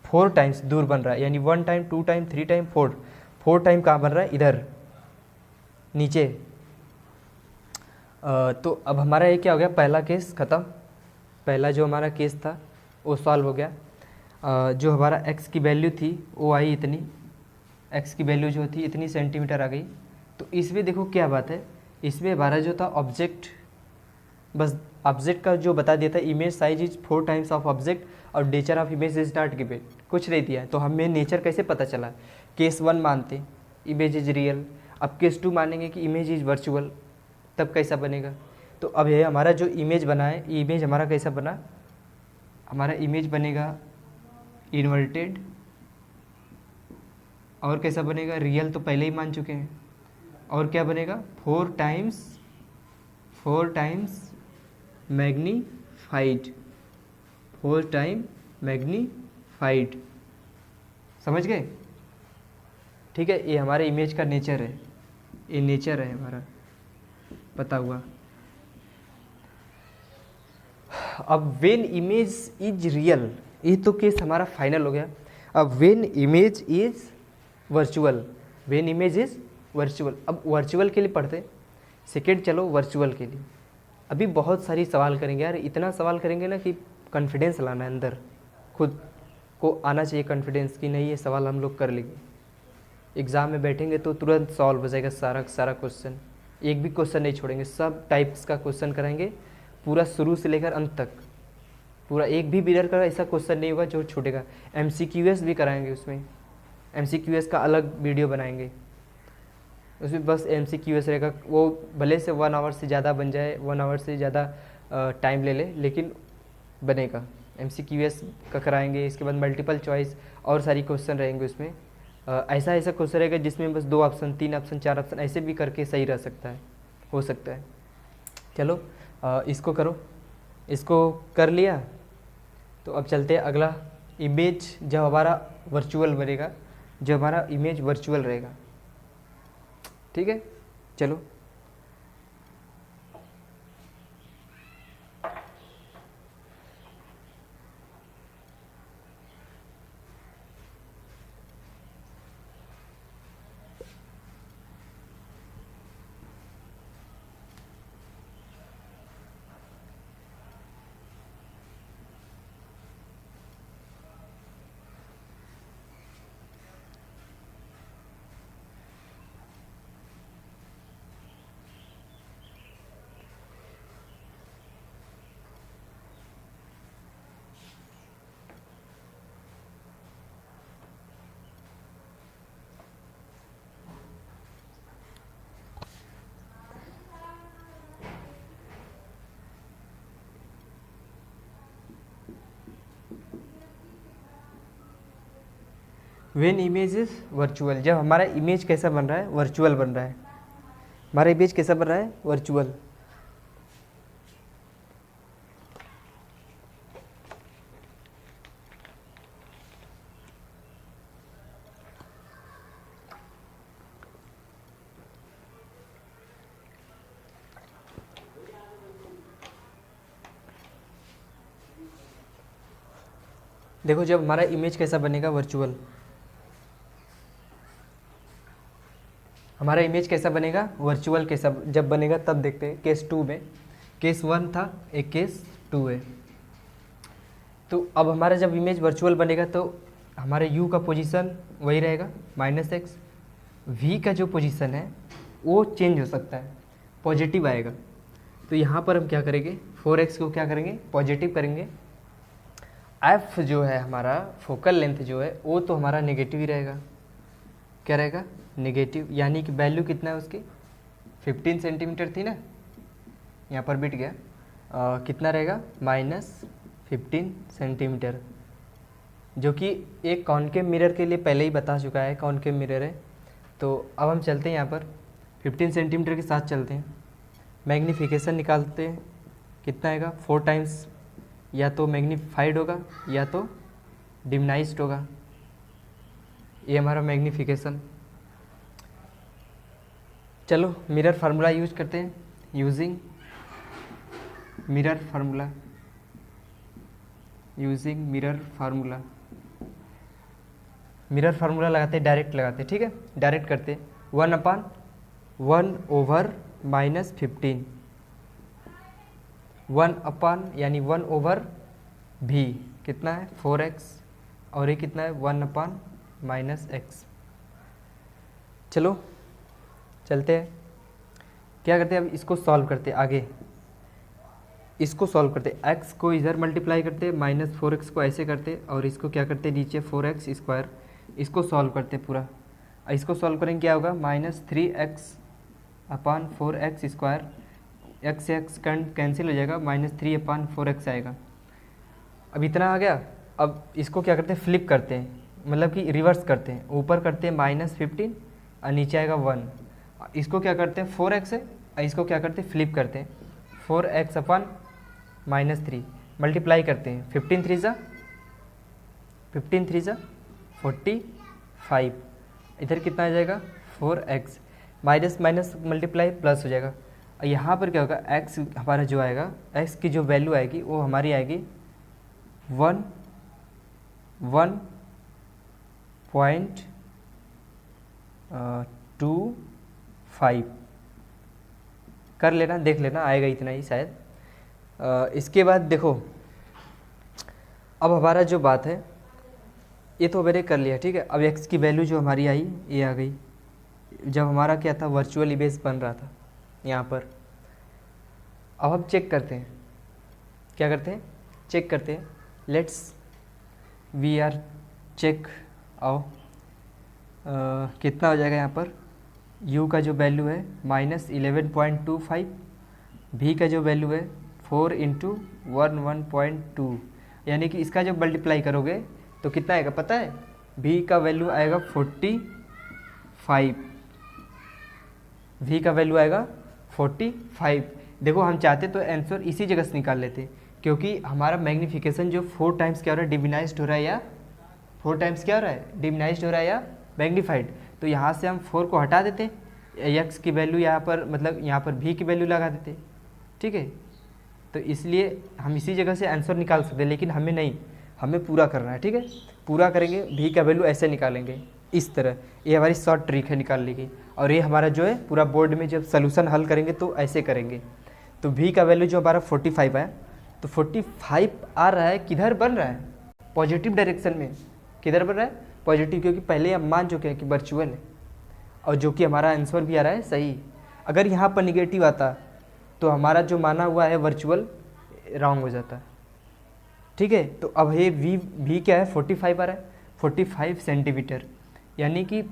Speaker 1: 4 टाइम्स दूर बन रहा है, यानी 1 टाइम 2 टाइम 3 टाइम 4 टाइम कहाँ बन रहा है, इधर नीचे। तो अब हमारा ये क्या हो गया, पहला केस ख़त्म, पहला जो हमारा केस था वो सॉल्व हो गया। जो हमारा x की वैल्यू थी वो आई इतनी, x की वैल्यू जो थी इतनी सेंटीमीटर आ गई। तो इसमें देखो क्या बात है, इसमें हमारा जो था ऑब्जेक्ट, बस ऑब्जेक्ट का जो बता दिया था, image size is 4 times of object और nature of image is not given, कुछ नहीं दिया है। तो हमें नेचर कैसे पता चला, केस 1 मानते इमेज इज रियल, अब केस 2 मानेंगे कि इमेज इज वर्चुअल, तब कैसा बनेगा। तो अब ये हमारा जो इमेज बना है, इमेज हमारा कैसा बना, हमारा इमेज बनेगा इन्वर्टेड, और कैसा बनेगा, रियल तो पहले ही मान चुके हैं, और क्या बनेगा 4 टाइम्स मैग्नीफाइड, 4 टाइम मैग्नीफाइड, समझ गए। ठीक है, ये हमारे इमेज का नेचर है, ये नेचर है हमारा पता हुआ। अब व्हेन इमेज इज रियल, ये तो केस हमारा फाइनल हो गया। अब when image is virtual, when image is virtual, अब वर्चुअल के लिए पढ़ते सेकेंड, चलो वर्चुअल के लिए अभी बहुत सारी सवाल करेंगे यार, इतना सवाल करेंगे ना कि कॉन्फिडेंस लाना है अंदर, खुद को आना चाहिए कॉन्फिडेंस कि नहीं ये सवाल हम लोग कर लेंगे। एग्ज़ाम में बैठेंगे तो तुरंत सॉल्व हो जाएगा सारा क्वेश्चन, एक भी क्वेश्चन नहीं छोड़ेंगे, सब टाइप्स का क्वेश्चन कराएंगे पूरा शुरू से लेकर अंत तक, पूरा एक भी मिरर का ऐसा क्वेश्चन नहीं होगा जो छूटेगा। MCQS भी कराएंगे, उसमें MCQS का अलग वीडियो बनाएंगे, उसमें बस MCQS रहेगा, वो भले से 1 आवर से ज़्यादा बन जाए, 1 आवर से ज़्यादा टाइम ले ले, लेकिन बनेगा। MCQS का कराएंगे, इसके बाद मल्टीपल चॉइस और सारी क्वेश्चन रहेंगे उसमें। ऐसा क्वेश्चन रहेगा जिसमें बस 2 ऑप्शन 3 ऑप्शन 4 ऑप्शन ऐसे भी करके सही रह सकता है, हो सकता है। चलो इसको करो, इसको कर लिया तो अब चलते हैं अगला, इमेज जब हमारा वर्चुअल बनेगा, जब हमारा इमेज वर्चुअल रहेगा, ठीक है। चलो व्हेन इमेज इज वर्चुअल, जब हमारा इमेज कैसा बन रहा है, वर्चुअल बन रहा है, हमारा इमेज कैसा बन रहा है, वर्चुअल। देखो जब हमारा इमेज कैसा बनेगा, वर्चुअल, हमारा इमेज कैसा बनेगा, वर्चुअल कैसा जब बनेगा तब देखते हैं। केस 2 में, केस 1 था, एक केस 2 है। तो अब हमारा जब इमेज वर्चुअल बनेगा तो हमारे u का पोजीशन वही रहेगा -x, v का जो पोजीशन है वो चेंज हो सकता है, पॉजिटिव आएगा। तो यहाँ पर हम क्या करेंगे, 4x को क्या करेंगे, पॉजिटिव करेंगे। f जो है हमारा फोकल लेंथ जो है वो तो हमारा नेगेटिव ही रहेगा, क्या रहेगा, नेगेटिव, यानी कि वैल्यू कितना है उसकी 15 सेंटीमीटर थी ना, यहाँ पर बिट गया, कितना रहेगा -15 सेंटीमीटर, जो कि एक कॉनकेव मिरर के लिए पहले ही बता चुका है, कॉनकेव मिरर है। तो अब हम चलते हैं यहाँ पर 15 सेंटीमीटर के साथ चलते हैं, मैग्नीफिकेशन निकालते हैं, कितना आएगा 4 टाइम्स, या तो मैग्नीफाइड होगा या तो डिमिनाइज्ड होगा, ये हमारा मैग्नीफिकेशन। चलो मिरर फार्मूला यूज करते हैं, using mirror formula, using mirror formula. Mirror formula लगाते हैं, डायरेक्ट लगाते हैं, ठीक है, डायरेक्ट करते हैं। 1/1/-15, 1 यानी 1/v कितना है 4x, और ये कितना है 1/-x। चलो चलते हैं, क्या करते हैं अब, इसको सॉल्व करते हैं आगे, इसको सॉल्व करते हैं, x को इधर मल्टीप्लाई करते हैं, -4x को ऐसे करते हैं, और इसको क्या करते हैं नीचे 4x², इसको सॉल्व करते हैं पूरा। इसको सॉल्व करेंगे क्या होगा, -3x/4x², x से x कैंसिल हो जाएगा, -3/4x आएगा। अब इतना आ गया। अब इसको क्या करते हैं, फ्लिप करते हैं, मतलब कि रिवर्स करते हैं, ऊपर करते हैं -15 और नीचे आएगा 1। इसको क्या करते हैं 4x है, और इसको क्या करते हैं फ्लिप करते हैं, 4x/-3 मल्टीप्लाई करते हैं, 15 3 ज़ा 45, इधर कितना आ जाएगा 4x, minus minus multiply plus हो जाएगा। और यहाँ पर क्या होगा, x हमारा जो आएगा, x की जो वैल्यू आएगी वो हमारी आएगी 1.25 कर लेना, देख लेना, आएगा इतना ही शायद। इसके बाद देखो, अब हमारा जो बात है ये तो मैंने कर लिया, ठीक है। अब x की वैल्यू जो हमारी आई ये आ गई, जब हमारा क्या था वर्चुअल इमेज बन रहा था यहाँ पर। अब हम चेक करते हैं, क्या करते हैं, चेक करते हैं, लेट्स वी आर चेक। आओ कितना हो जाएगा यहाँ पर, u का जो वैल्यू है -11.25, v का जो वैल्यू है 4 × 1.2, यानी कि इसका जब मल्टीप्लाई करोगे तो कितना आएगा पता है, v का वैल्यू आएगा 45, v का वैल्यू आएगा 45। देखो हम चाहते तो आंसर इसी जगह से निकाल लेते, क्योंकि हमारा मैग्नीफिकेशन जो 4 टाइम्स क्या हो रहा है, डिमिनाइज्ड हो रहा है, या 4 टाइम्स क्या हो रहा है, डिमिनाइज्ड हो रहा है या मैग्नीफाइड। तो यहाँ से हम 4 को हटा देते, x की वैल्यू यहाँ पर, मतलब यहाँ पर v की वैल्यू लगा देते, ठीक है। तो इसलिए हम इसी जगह से आंसर निकाल सकते हैं, लेकिन हमें नहीं, हमें पूरा करना है, ठीक है। पूरा करेंगे, v का वैल्यू ऐसे निकालेंगे इस तरह, ये हमारी शॉर्ट ट्रिक है निकालने की। और ये हमारा जो है पूरा बोर्ड में जब सोल्यूशन हल करेंगे तो ऐसे करेंगे। तो v का वैल्यू जो हमारा 45 आया, तो 45 आ रहा है, किधर बन रहा है, पॉजिटिव डायरेक्शन में। किधर बन रहा है, पॉजिटिव, क्योंकि पहले हम मान चुके हैं कि वर्चुअल है, और जो कि हमारा आंसर भी आ रहा है सही। अगर यहाँ पर निगेटिव आता तो हमारा जो माना हुआ है वर्चुअल रॉन्ग हो जाता, ठीक है। तो अब ये v क्या है 45 आ रहा है, 45 सेंटीमीटर, यानी कि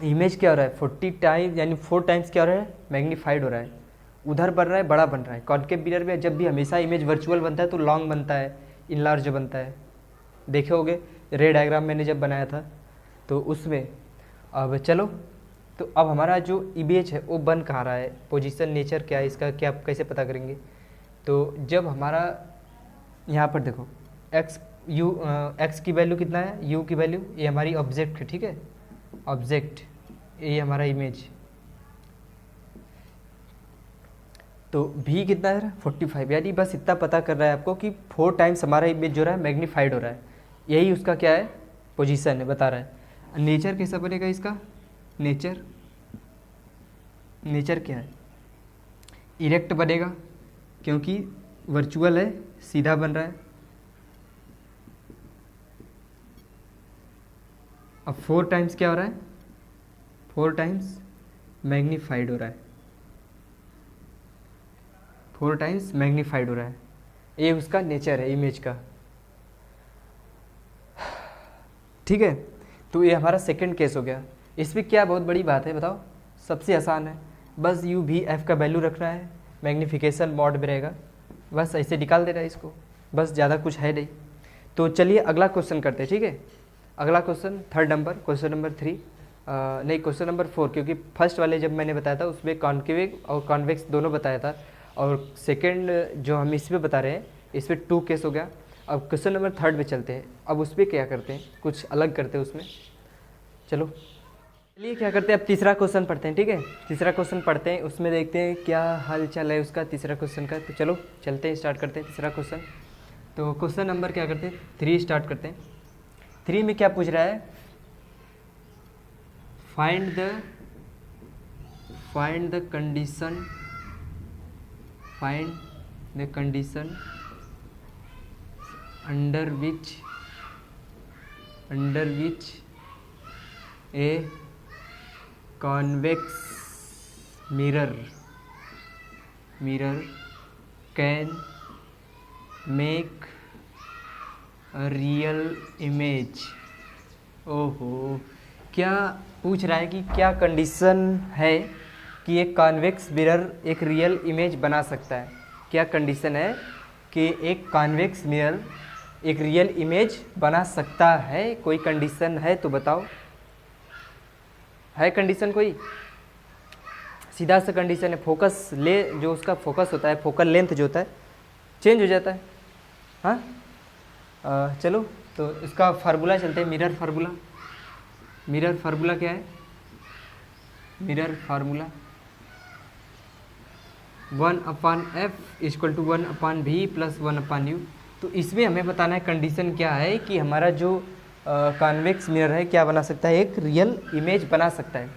Speaker 1: इमेज क्या हो रहा है 40 टाइम्स, यानी 4 टाइम्स क्या हो रहा है, मैग्नीफाइड हो रहा है, उधर बन रहा है, बड़ा बन रहा है। कॉनकेव मिरर में जब भी हमेशा इमेज वर्चुअल बनता है तो लॉन्ग बनता है, इनलार्ज बनता है, देखे होगे रे डायग्राम मैंने जब बनाया था तो उसमें। अब चलो, तो अब हमारा जो इमेज है वो बन कहाँ रहा है, पोजीशन नेचर क्या है इसका, क्या कैसे पता करेंगे। तो जब हमारा यहाँ पर देखो x की वैल्यू कितना है, u की वैल्यू, ये हमारी ऑब्जेक्ट है, ठीक है, ऑब्जेक्ट, ये हमारा इमेज। तो v कितना है 45, यानी बस इतना पता कर रहा है आपको कि 4 टाइम्स हमारा इमेज जो रहा है मैग्नीफाइड हो रहा है, यही उसका क्या है पोजीशन है, बता रहा है। नेचर कैसा बनेगा इसका, नेचर नेचर क्या है, इरेक्ट बनेगा क्योंकि वर्चुअल है, सीधा बन रहा है। अब 4 टाइम्स क्या हो रहा है, 4 टाइम्स मैग्नीफाइड हो रहा है, 4 टाइम्स मैग्नीफाइड हो रहा है। ये उसका नेचर है इमेज का, ठीक है। तो ये हमारा सेकंड केस हो गया। इसमें क्या बहुत बड़ी बात है बताओ, सबसे आसान है, बस यू भी एफ का वैल्यू रखना है, मैग्नीफिकेशन मॉड में रहेगा, बस ऐसे निकाल देना है इसको, बस ज़्यादा कुछ है नहीं। तो चलिए अगला क्वेश्चन करते हैं, ठीक है। अगला question third number, question number 3 नहीं क्वेश्चन नंबर 4, क्योंकि फर्स्ट वाले जब मैंने बताया था उसमें कॉन्केव और कॉन्वेक्स दोनों बताया था, और सेकेंड जो हम इसमें बता रहे हैं इसमें 2 केस हो गया। अब क्वेश्चन नंबर 3 में चलते हैं। अब उस पर क्या करते हैं, कुछ अलग करते हैं उसमें। चलो चलिए क्या करते हैं, अब तीसरा क्वेश्चन पढ़ते हैं, ठीक है। तीसरा क्वेश्चन पढ़ते हैं, उसमें देखते हैं क्या हाल चाल है उसका, तीसरा क्वेश्चन का। तो चलो चलते हैं, स्टार्ट करते हैं तीसरा क्वेश्चन। तो क्वेश्चन नंबर क्या करते हैं 3 स्टार्ट करते हैं। 3 में क्या पूछ रहा है, find the condition under which a convex mirror can make a real image. ओहो, क्या पूछ रहा है कि क्या कंडीशन है कि एक कॉन्वेक्स मिरर एक रियल इमेज बना सकता है। क्या कंडीशन है कि एक कॉन्वेक्स मिरर एक रियल इमेज बना सकता है, कोई कंडीशन है तो बताओ, है कंडीशन कोई? सीधा सा कंडीशन है, फोकस ले जो उसका फोकस होता है, फोकल लेंथ जो होता है चेंज हो जाता है। हाँ चलो तो इसका फार्मूला चलते हैं, मिरर फार्मूला क्या है, mirror formula 1/f = 1/v + 1/u। तो इसमें हमें बताना है कंडीशन क्या है कि हमारा जो कॉन्वेक्स मिरर है क्या बना सकता है, एक रियल इमेज बना सकता है।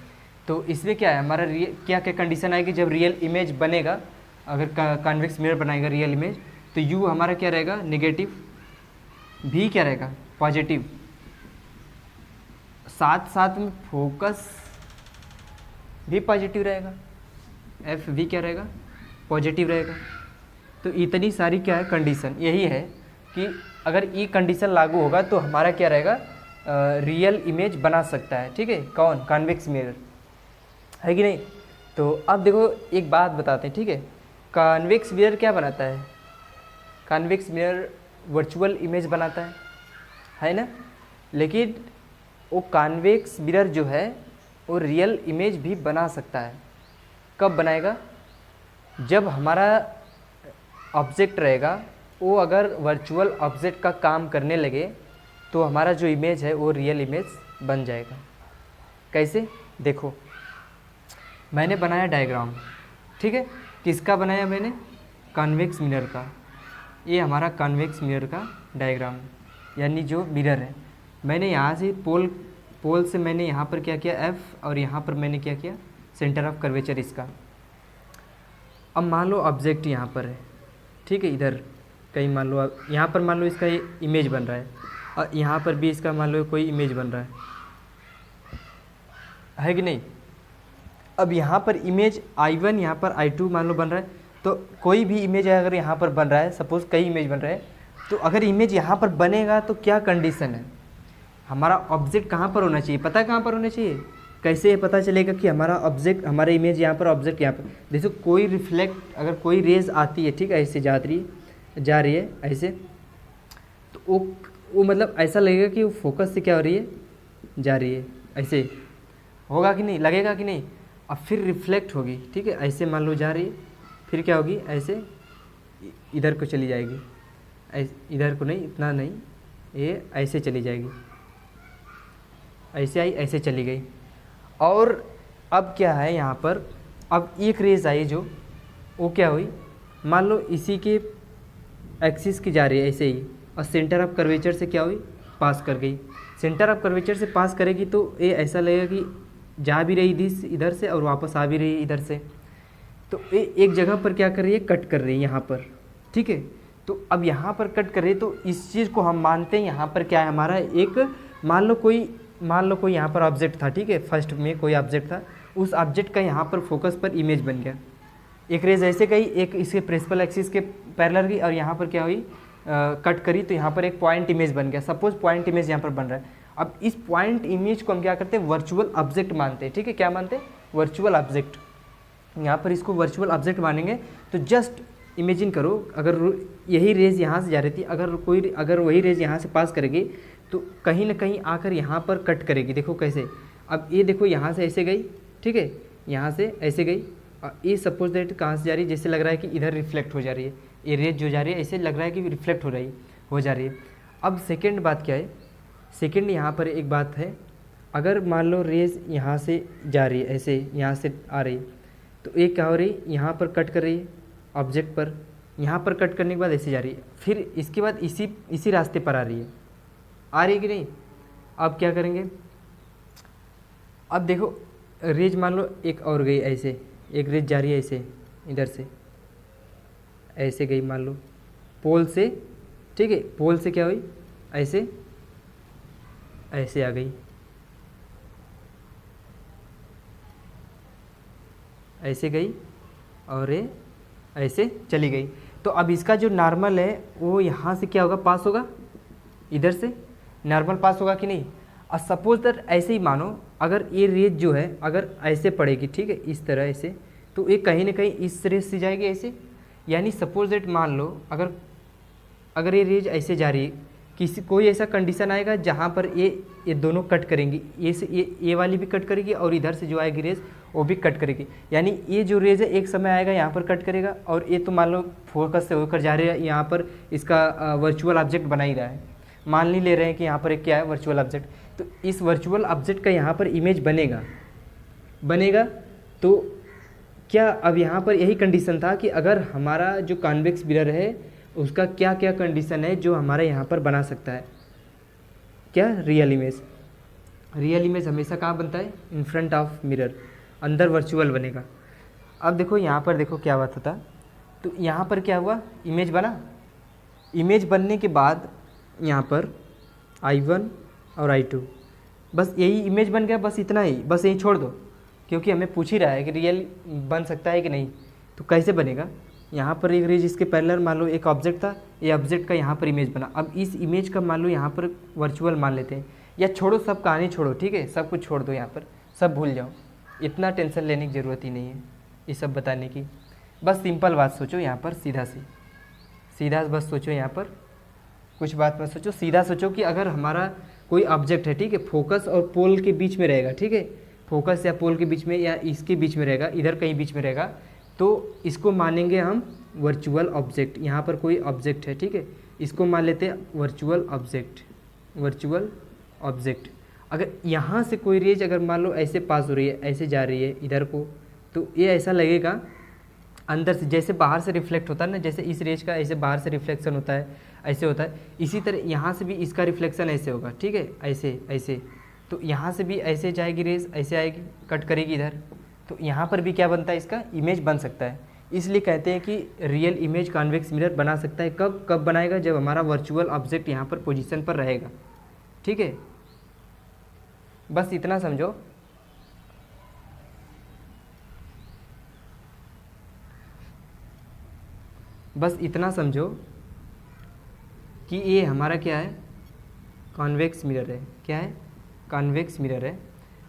Speaker 1: तो इसमें क्या है हमारा क्या क्या कंडीशन आएगी जब रियल इमेज बनेगा, अगर कॉन्वेक्स मिरर बनाएगा रियल इमेज, तो u हमारा क्या रहेगा नेगेटिव, v क्या रहेगा पॉजिटिव, साथ साथ में फोकस भी पॉजिटिव रहेगा, एफ भी क्या रहेगा पॉजिटिव रहेगा। तो इतनी सारी क्या है कंडीशन, यही है कि अगर ये कंडीशन लागू होगा तो हमारा क्या रहेगा रियल इमेज बना सकता है, ठीक है। कौन, कॉन्वेक्स मिरर, है कि नहीं। तो अब देखो एक बात बताते हैं, ठीक है। कॉन्वेक्स मिरर क्या बनाता है, कॉन्वेक्स मिरर वर्चुअल इमेज बनाता है ना, लेकिन वो कॉन्वेक्स मिरर जो है वो रियल इमेज भी बना सकता है। कब बनाएगा, जब हमारा ऑब्जेक्ट रहेगा वो अगर वर्चुअल ऑब्जेक्ट का काम करने लगे तो हमारा जो इमेज है वो रियल इमेज बन जाएगा। कैसे, देखो मैंने बनाया डायग्राम, ठीक है, किसका बनाया मैंने, कॉन्वेक्स मिरर का। ये हमारा कॉन्वेक्स मिरर का डायग्राम, यानी जो मिरर है। मैंने यहाँ से पोल से मैंने यहाँ पर क्या किया F, और यहाँ पर मैंने क्या किया सेंटर ऑफ कर्वेचर इसका। अब मान लो ऑब्जेक्ट यहाँ पर है, ठीक है, इधर कहीं मान लो यहाँ पर मान लो इसका ये इमेज बन रहा है, और यहाँ पर भी इसका मान लो कोई इमेज बन रहा है कि नहीं। अब यहाँ पर इमेज I1 यहाँ पर I2 मान लो बन रहा है, तो कोई भी इमेज अगर यहाँ पर बन रहा है, सपोज़ कई इमेज बन रहा है, तो अगर इमेज यहाँ पर बनेगा तो क्या कंडीशन है, हमारा ऑब्जेक्ट कहाँ पर होना चाहिए, पता है कहाँ पर होना चाहिए। कैसे पता चलेगा कि हमारा ऑब्जेक्ट, हमारा इमेज यहाँ पर, ऑब्जेक्ट यहाँ पर। देखो कोई रिफ्लेक्ट, अगर कोई रेज आती है, ठीक है, ऐसे जा रही है ऐसे, तो वो मतलब ऐसा लगेगा कि वो फोकस से क्या हो रही है, जा रही है, ऐसे होगा कि नहीं, लगेगा कि नहीं। अब फिर रिफ्लेक्ट होगी, ठीक है, ऐसे मान लो जा रही है, फिर क्या होगी, ऐसे इधर को चली जाएगी, इधर को नहीं, इतना नहीं, ये ऐसे चली जाएगी, ऐसे आई ऐसे चली गई। और अब क्या है यहाँ पर, अब एक रेज आई जो वो क्या हुई, मान लो इसी के एक्सिस की जा रही है ऐसे ही, और सेंटर ऑफ कर्वेचर से क्या हुई, पास कर गई। सेंटर ऑफ कर्वेचर से पास करेगी तो ये ऐसा लगेगा कि जा भी रही थी इधर से और वापस आ भी रही है इधर से। तो एक जगह पर क्या कर रही है, कट कर रही है यहाँ पर, ठीक है। तो अब यहाँ पर कट कर रही है, तो इस चीज़ को हम मानते हैं यहाँ पर क्या है हमारा, एक मान लो कोई यहाँ पर ऑब्जेक्ट था, ठीक है, फर्स्ट में कोई ऑब्जेक्ट था, उस ऑब्जेक्ट का यहाँ पर फोकस पर इमेज बन गया। एक रेज ऐसे गई, एक इसके प्रिंसिपल एक्सिस के पैरेलल गई और यहाँ पर क्या हुई, कट करी, तो यहाँ पर एक पॉइंट इमेज बन गया। सपोज पॉइंट इमेज यहाँ पर बन रहा है। अब इस पॉइंट इमेज को हम क्या करते हैं, वर्चुअल ऑब्जेक्ट मानते हैं, ठीक है। क्या मानते हैं, वर्चुअल ऑब्जेक्ट। यहाँ पर इसको वर्चुअल ऑब्जेक्ट मानेंगे। तो जस्ट इमेजिन करो, अगर यही रेज यहाँ से जा रही थी, अगर वही रेज यहाँ से पास करेगी तो कहीं ना कहीं आकर यहाँ पर कट करेगी। देखो कैसे, अब ये देखो यहाँ से ऐसे गई, ठीक है, यहाँ से ऐसे गई, और ये सपोज दैट कहाँ से जा रही है, जैसे लग रहा है कि इधर रिफ्लेक्ट हो जा रही है, ये रेज जो जा रही है ऐसे लग रहा है कि रिफ्लेक्ट हो जा रही है। अब सेकेंड बात क्या है, सेकेंड यहाँ पर एक बात है, अगर मान लो रेज यहाँ से जा रही है, ऐसे यहाँ से आ रही है, तो एक क्या हो रही है, यहाँ पर कट कर रही है ऑब्जेक्ट पर, यहाँ पर कट करने के बाद ऐसे जा रही है, फिर इसके बाद इसी रास्ते पर आ रही है कि नहीं। अब क्या करेंगे, अब देखो रेज मान लो एक और गई ऐसे, एक रेज जा रही है ऐसे, इधर से ऐसे गई मान लो पोल से, ठीक है, पोल से क्या हुई, ऐसे आ गई, ऐसे गई और ये ऐसे चली गई। तो अब इसका जो नॉर्मल है वो यहाँ से क्या होगा, पास होगा, इधर से नॉर्मल पास होगा कि नहीं। और सपोज दैट ऐसे ही मानो, अगर ये रेज जो है अगर ऐसे पड़ेगी, ठीक है, इस तरह ऐसे, तो ये कहीं ना कहीं इस रेज से जाएगी ऐसे। यानी सपोज दैट मान लो अगर ये रेज ऐसे जा रही है, कोई ऐसा कंडीशन आएगा जहाँ पर ये दोनों कट करेंगी, ये वाली भी कट करेगी और इधर से जो आएगी रेज वो भी कट करेगी। यानी ये जो रेज है एक समय आएगा यहाँ पर कट करेगा, और ये तो मान लो फोकस से होकर जा रही है, यहाँ पर इसका वर्चुअल ऑब्जेक्ट बना ही रहा है, मान नहीं ले रहे हैं कि यहाँ पर एक क्या है, वर्चुअल ऑब्जेक्ट। तो इस वर्चुअल ऑब्जेक्ट का यहाँ पर इमेज बनेगा। तो क्या अब यहाँ पर यही कंडीशन था कि अगर हमारा जो कॉन्वेक्स मिरर है उसका क्या क्या कंडीशन है जो हमारे यहाँ पर बना सकता है, क्या, रियल इमेज हमेशा कहाँ बनता है, इन फ्रंट ऑफ मिरर, अंदर वर्चुअल बनेगा। अब देखो यहाँ पर देखो क्या बात होता, तो यहाँ पर क्या हुआ, इमेज बना, इमेज बनने के बाद यहाँ पर I1 और I2, बस यही इमेज बन गया, बस इतना ही, बस यही छोड़ दो, क्योंकि हमें पूछ ही रहा है कि रियल बन सकता है कि नहीं। तो कैसे बनेगा, यहाँ पर एक रेज इसके पैरेलल मान लो एक ऑब्जेक्ट था, ये ऑब्जेक्ट का यहाँ पर इमेज बना। अब इस इमेज का मान लो यहाँ पर वर्चुअल मान लेते हैं, या छोड़ो, सब कहानी छोड़ो, ठीक है, सब कुछ छोड़ दो, यहाँ पर सब भूल जाओ, इतना टेंशन लेने की ज़रूरत ही नहीं है ये सब बताने की। बस सिंपल बात सोचो यहाँ पर, सीधा बस सोचो, यहाँ पर कुछ बात मत सोचो, सीधा सोचो कि अगर हमारा कोई ऑब्जेक्ट है, ठीक है, फोकस और पोल के बीच में रहेगा, ठीक है, फोकस या पोल के बीच में या इसके बीच में रहेगा, इधर कहीं बीच में रहेगा, तो इसको मानेंगे हम वर्चुअल ऑब्जेक्ट। यहाँ पर कोई ऑब्जेक्ट है, ठीक है, इसको मान लेते हैं वर्चुअल ऑब्जेक्ट। अगर यहाँ से कोई रेज अगर मान लो ऐसे पास हो रही है, ऐसे जा रही है इधर को, तो ये ऐसा लगेगा अंदर से, जैसे बाहर से रिफ्लेक्ट होता है ना, जैसे इस रेज का ऐसे बाहर से रिफ्लेक्शन होता है, ऐसे होता है, इसी तरह यहाँ से भी इसका रिफ्लेक्शन ऐसे होगा, ठीक है, ऐसे। तो यहाँ से भी ऐसे जाएगी रेज, ऐसे आएगी, कट करेगी इधर, तो यहाँ पर भी क्या बनता है, इसका इमेज बन सकता है। इसलिए कहते हैं कि रियल इमेज कॉन्वेक्स मिरर बना सकता है। कब बनाएगा, जब हमारा वर्चुअल ऑब्जेक्ट यहाँ पर पोजीशन पर रहेगा, ठीक है। बस इतना समझो, बस इतना समझो कि ये हमारा क्या है, कॉन्वेक्स मिरर है। क्या है, कॉन्वेक्स मिरर है।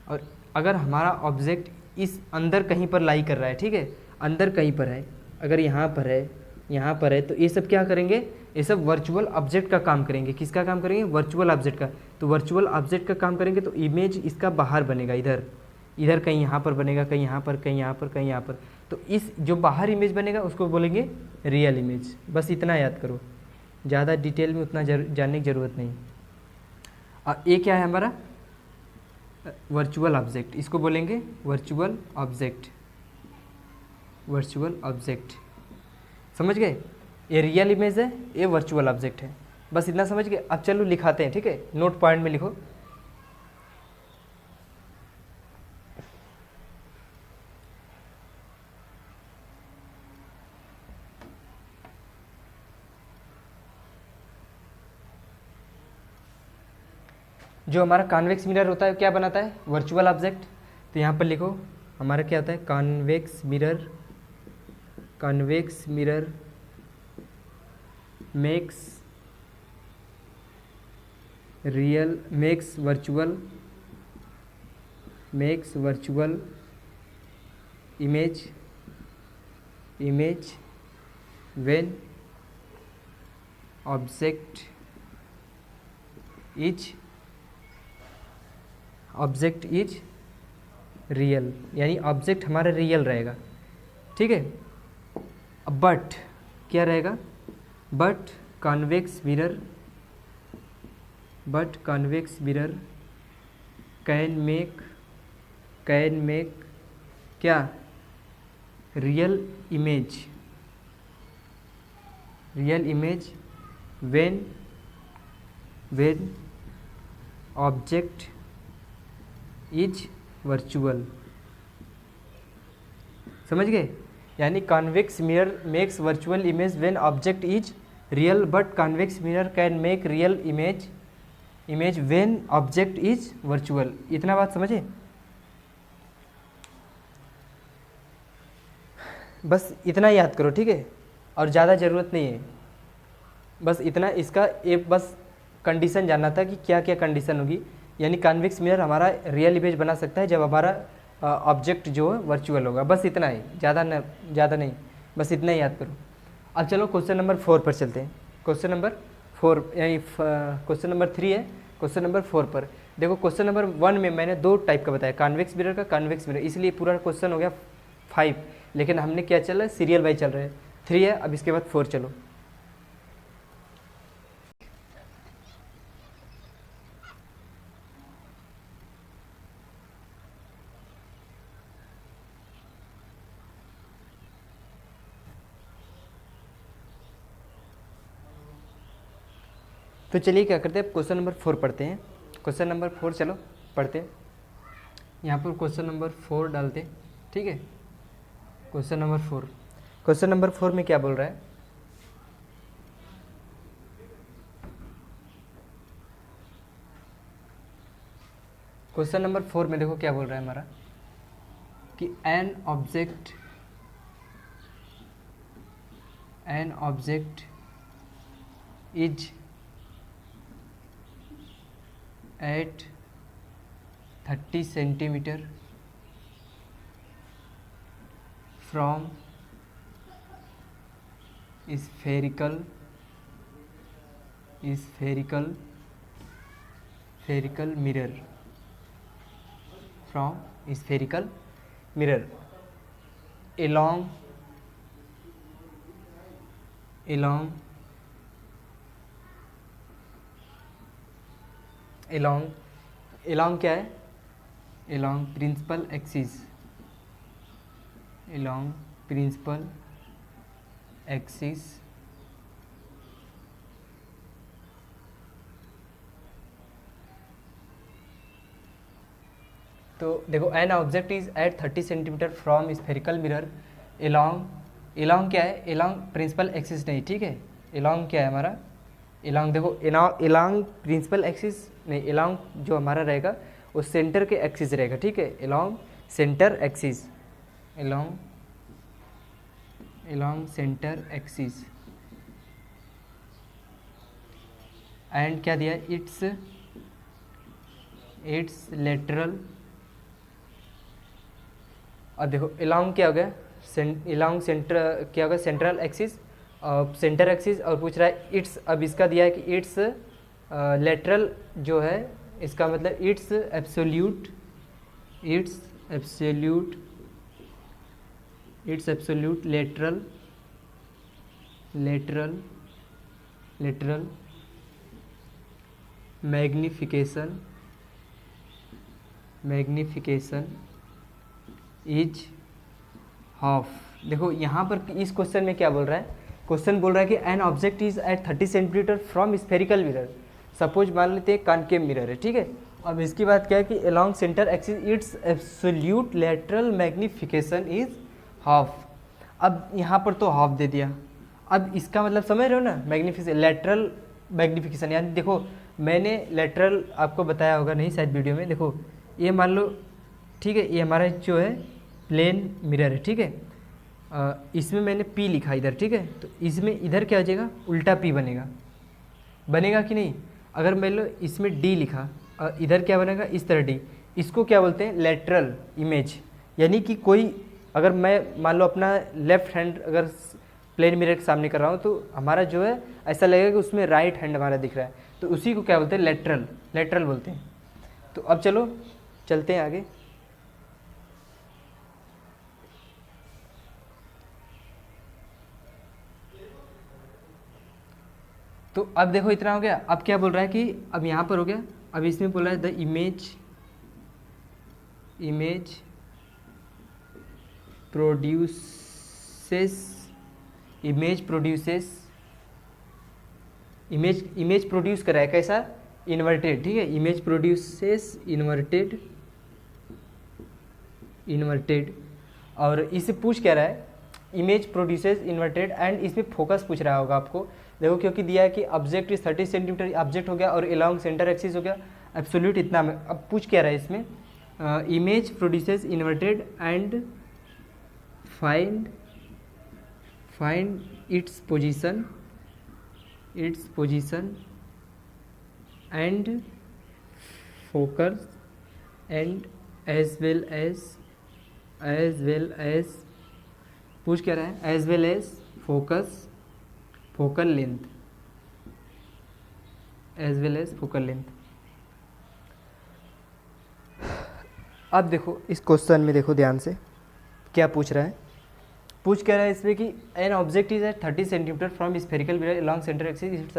Speaker 1: और अगर हमारा ऑब्जेक्ट इस अंदर कहीं पर लाई कर रहा है, ठीक है, अंदर कहीं पर है, अगर यहाँ पर है, तो ये सब क्या करेंगे, ये सब वर्चुअल ऑब्जेक्ट का काम करेंगे। किसका काम करेंगे, वर्चुअल ऑब्जेक्ट का। तो वर्चुअल ऑब्जेक्ट का काम करेंगे तो इमेज इसका बाहर बनेगा, इधर कहीं यहाँ पर बनेगा, कहीं यहाँ पर, कहीं यहाँ पर, कहीं यहाँ पर। तो इस जो बाहर इमेज बनेगा उसको बोलेंगे रियल इमेज। बस इतना याद करो, ज़्यादा डिटेल में उतना जानने की ज़रूरत नहीं। और ये क्या है हमारा, वर्चुअल ऑब्जेक्ट, इसको बोलेंगे वर्चुअल ऑब्जेक्ट। समझ गए, ये रियल इमेज है, ये वर्चुअल ऑब्जेक्ट है। बस इतना समझ गए। अब चलो लिखाते हैं, ठीक है, नोट पॉइंट में लिखो। जो हमारा कॉन्वेक्स मिरर होता है क्या बनाता है, वर्चुअल ऑब्जेक्ट। तो यहाँ पर लिखो हमारा क्या होता है, convex mirror, convex mirror makes real, makes virtual image when object is real, यानी ऑब्जेक्ट हमारा रियल रहेगा, ठीक है। बट क्या रहेगा, but convex mirror can make क्या, real image when object is virtual. समझ गए, यानी convex mirror makes virtual image when object is real, but convex mirror can make real image when object is virtual. इतना बात समझे, बस इतना याद करो, ठीक है, और ज़्यादा ज़रूरत नहीं है, बस इतना। इसका एक बस कंडीशन जानना था कि क्या क्या कंडीशन होगी, यानी कॉन्वेक्स मिरर हमारा रियल इमेज बना सकता है जब हमारा ऑब्जेक्ट जो है वर्चुअल होगा। बस इतना ही, ज़्यादा नहीं, बस इतना ही याद करो। अब चलो क्वेश्चन नंबर 4 पर चलते हैं। क्वेश्चन नंबर 4 यानी क्वेश्चन नंबर 3 है, क्वेश्चन नंबर 4 पर देखो। क्वेश्चन नंबर 1 में मैंने 2 टाइप का बताया, कॉन्वेक्स मिरर का, कॉन्वेक्स मिरर, इसलिए पूरा क्वेश्चन हो गया 5, लेकिन हमने क्या चला है, सीरियल वाइज चल रहे हैं। 3 है, अब इसके बाद 4 चलो। तो चलिए क्या करते हैं, क्वेश्चन नंबर 4 पढ़ते हैं। क्वेश्चन नंबर 4 चलो पढ़ते हैं। यहाँ पर क्वेश्चन नंबर 4 डालते हैं, ठीक है। क्वेश्चन नंबर 4 में क्या बोल रहा है, क्वेश्चन नंबर 4 में देखो क्या बोल रहा है हमारा, कि an object is at 30 centimeter from spherical mirror, from spherical mirror along क्या है, along principal axis तो देखो an object is at 30 centimetre from spherical mirror along क्या है, along प्रिंसिपल एक्सिस नहीं, ठीक है। along क्या है हमारा, along देखो along प्रिंसिपल एक्सिस नहीं, along जो हमारा रहेगा वो सेंटर के एक्सिस रहेगा, ठीक है। along centre axis, along centre axis, and क्या दिया, इट्स लेटरल। और देखो along क्या हो गया, along सेंटर क्या होगा, सेंट्रल एक्सिस, सेंटर एक्सिस, और पूछ रहा है इट्स। अब इसका दिया है कि इट्स लेटरल जो है, इसका मतलब it's absolute lateral magnification is half. देखो यहाँ पर इस क्वेश्चन में क्या बोल रहा है, क्वेश्चन बोल रहा है कि an object is at 30 centimetre from spherical mirror. Suppose मान लेते हैं कॉनकेव मिरर है, ठीक है। अब इसकी बात क्या है कि along centre axis its absolute lateral magnification is half. अब यहाँ पर तो हाफ दे दिया, अब इसका मतलब समझ रहे हो ना, मैग्निफिकेशन लेटरल मैग्निफिकेशन, यानी देखो मैंने लेटरल आपको बताया होगा नहीं शायद वीडियो में, देखो ये मान लो, ठीक है, ये हमारा जो है प्लेन मिरर है, ठीक है, इसमें मैंने P लिखा इधर, ठीक है, तो इसमें इधर क्या हो जाएगा, उल्टा P बनेगा, बनेगा कि नहीं। अगर मान लो इसमें D लिखा और इधर क्या बनेगा, इस तरह D, इसको क्या बोलते हैं, लेटरल इमेज। यानी कि कोई, अगर मैं मान लो अपना लेफ्ट हैंड अगर प्लेन मिरर के सामने कर रहा हूँ तो हमारा जो है ऐसा लगेगा कि उसमें राइट हैंड हमारा दिख रहा है, तो उसी को क्या बोलते हैं, लेटरल, लेटरल बोलते हैं। तो अब चलो चलते हैं आगे। तो अब देखो इतना हो गया। अब क्या बोल रहा है कि अब यहाँ पर हो गया, अब इसमें बोल रहा है the image produces image produce कर रहा है, कैसा, इन्वर्टेड, ठीक है, इमेज प्रोड्यूसेस इन्वर्टेड। और इससे पूछ क्या रहा है, इमेज प्रोड्यूसेस इन्वर्टेड, एंड इसमें फोकस पूछ रहा होगा आपको, देखो क्योंकि दिया है कि ऑब्जेक्ट इज 30 सेंटीमीटर, ऑब्जेक्ट हो गया और अलोंग सेंटर एक्सिस हो गया, एब्सोल्यूट इतना में। अब पूछ क्या रहा है इसमें, image produces inverted and find its position and focus and as well as पूछ क्या रहा है, as well as focal length, अब देखो इस क्वेश्चन में देखो ध्यान से क्या पूछ रहा है, पूछ क्या रहा है इसमें कि an object is at 30 centimetre from spherical mirror along centre axis, its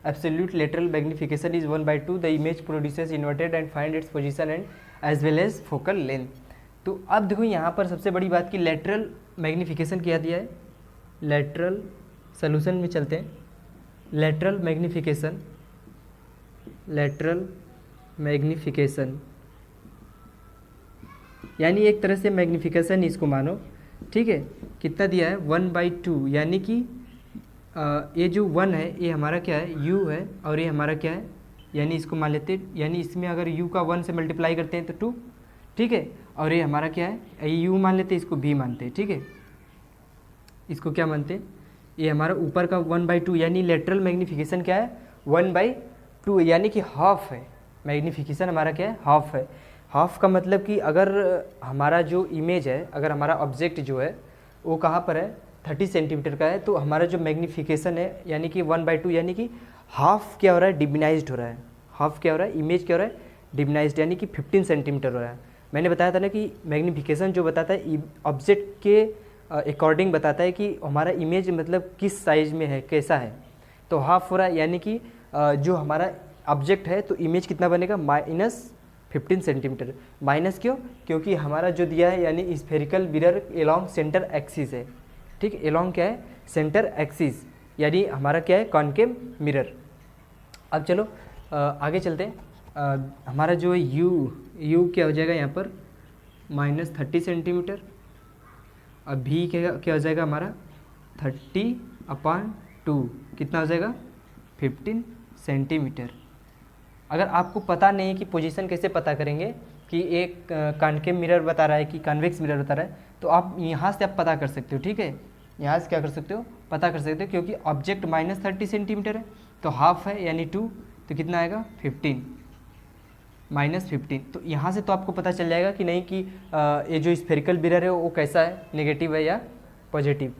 Speaker 1: absolute lateral magnification is 1/2, the image produces inverted and find its position and as well as focal length. तो अब देखो यहाँ पर सबसे बड़ी बात की लेटरल मैग्निफिकेशन क्या दिया है, लेटरल सॉल्यूशन में चलते हैं, लेटरल मैग्निफिकेशन यानी एक तरह से मैग्निफिकेशन इसको मानो, ठीक है, कितना दिया है, 1/2, यानी कि ये जो 1 है ये हमारा क्या है, u है, और ये हमारा क्या है, यानी इसको मान लेते हैं, यानी इसमें अगर u का 1 से मल्टीप्लाई करते हैं तो 2, ठीक है, और ये हमारा क्या है, ये u मान लेते हैं, इसको v मानते हैं, ठीक है, इसको क्या मानते हैं, ये हमारा ऊपर का 1/2, यानी लेटरल मैग्निफिकेशन क्या है, 1/2, यानी कि हाफ है, मैग्निफिकेशन हमारा क्या है, हाफ है। हाफ का मतलब कि अगर हमारा जो इमेज है, अगर हमारा ऑब्जेक्ट जो है वो कहाँ पर है, 30 सेंटीमीटर का है, तो हमारा जो मैग्निफिकेशन है यानी कि 1/2, यानी कि हाफ क्या हो रहा है, डिमिनाइज्ड हो रहा है, हाफ क्या हो रहा है, इमेज क्या हो रहा है, डिमिनाइज्ड, यानी कि 15 सेंटीमीटर हो रहा है। मैंने बताया था ना कि मैग्निफिकेशन जो बताता है ऑब्जेक्ट के अकॉर्डिंग बताता है कि हमारा इमेज मतलब किस साइज में है, कैसा है, तो हाफ हो रहा है, यानी कि जो हमारा ऑब्जेक्ट है तो इमेज कितना बनेगा, -15 सेंटीमीटर। माइनस क्यों, क्योंकि हमारा जो दिया है यानी spherical mirror along centre axis है, ठीक है, एलोंग क्या है, सेंटर एक्सिस, यानी हमारा क्या है, कॉनकेव मिरर। अब चलो आगे चलते हैं, हमारा जो है यू क्या हो जाएगा यहाँ पर, -30 सेंटीमीटर, अब भी क्या हो जाएगा हमारा 30/2, कितना हो जाएगा, 15 सेंटीमीटर। अगर आपको पता नहीं है कि पोजीशन कैसे पता करेंगे, कि एक कॉनकेव मिरर बता रहा है कि कन्वेक्स मिरर बता रहा है, तो आप यहाँ से आप पता कर सकते हो, ठीक है, यहाँ से क्या कर सकते हो, पता कर सकते हो, क्योंकि ऑब्जेक्ट -30 सेंटीमीटर है तो हाफ है यानी 2, तो कितना आएगा, 15, -15। तो यहाँ से तो आपको पता चल जाएगा कि नहीं कि ये जो स्फेरिकल मिरर है वो कैसा है, नेगेटिव है या पॉजिटिव,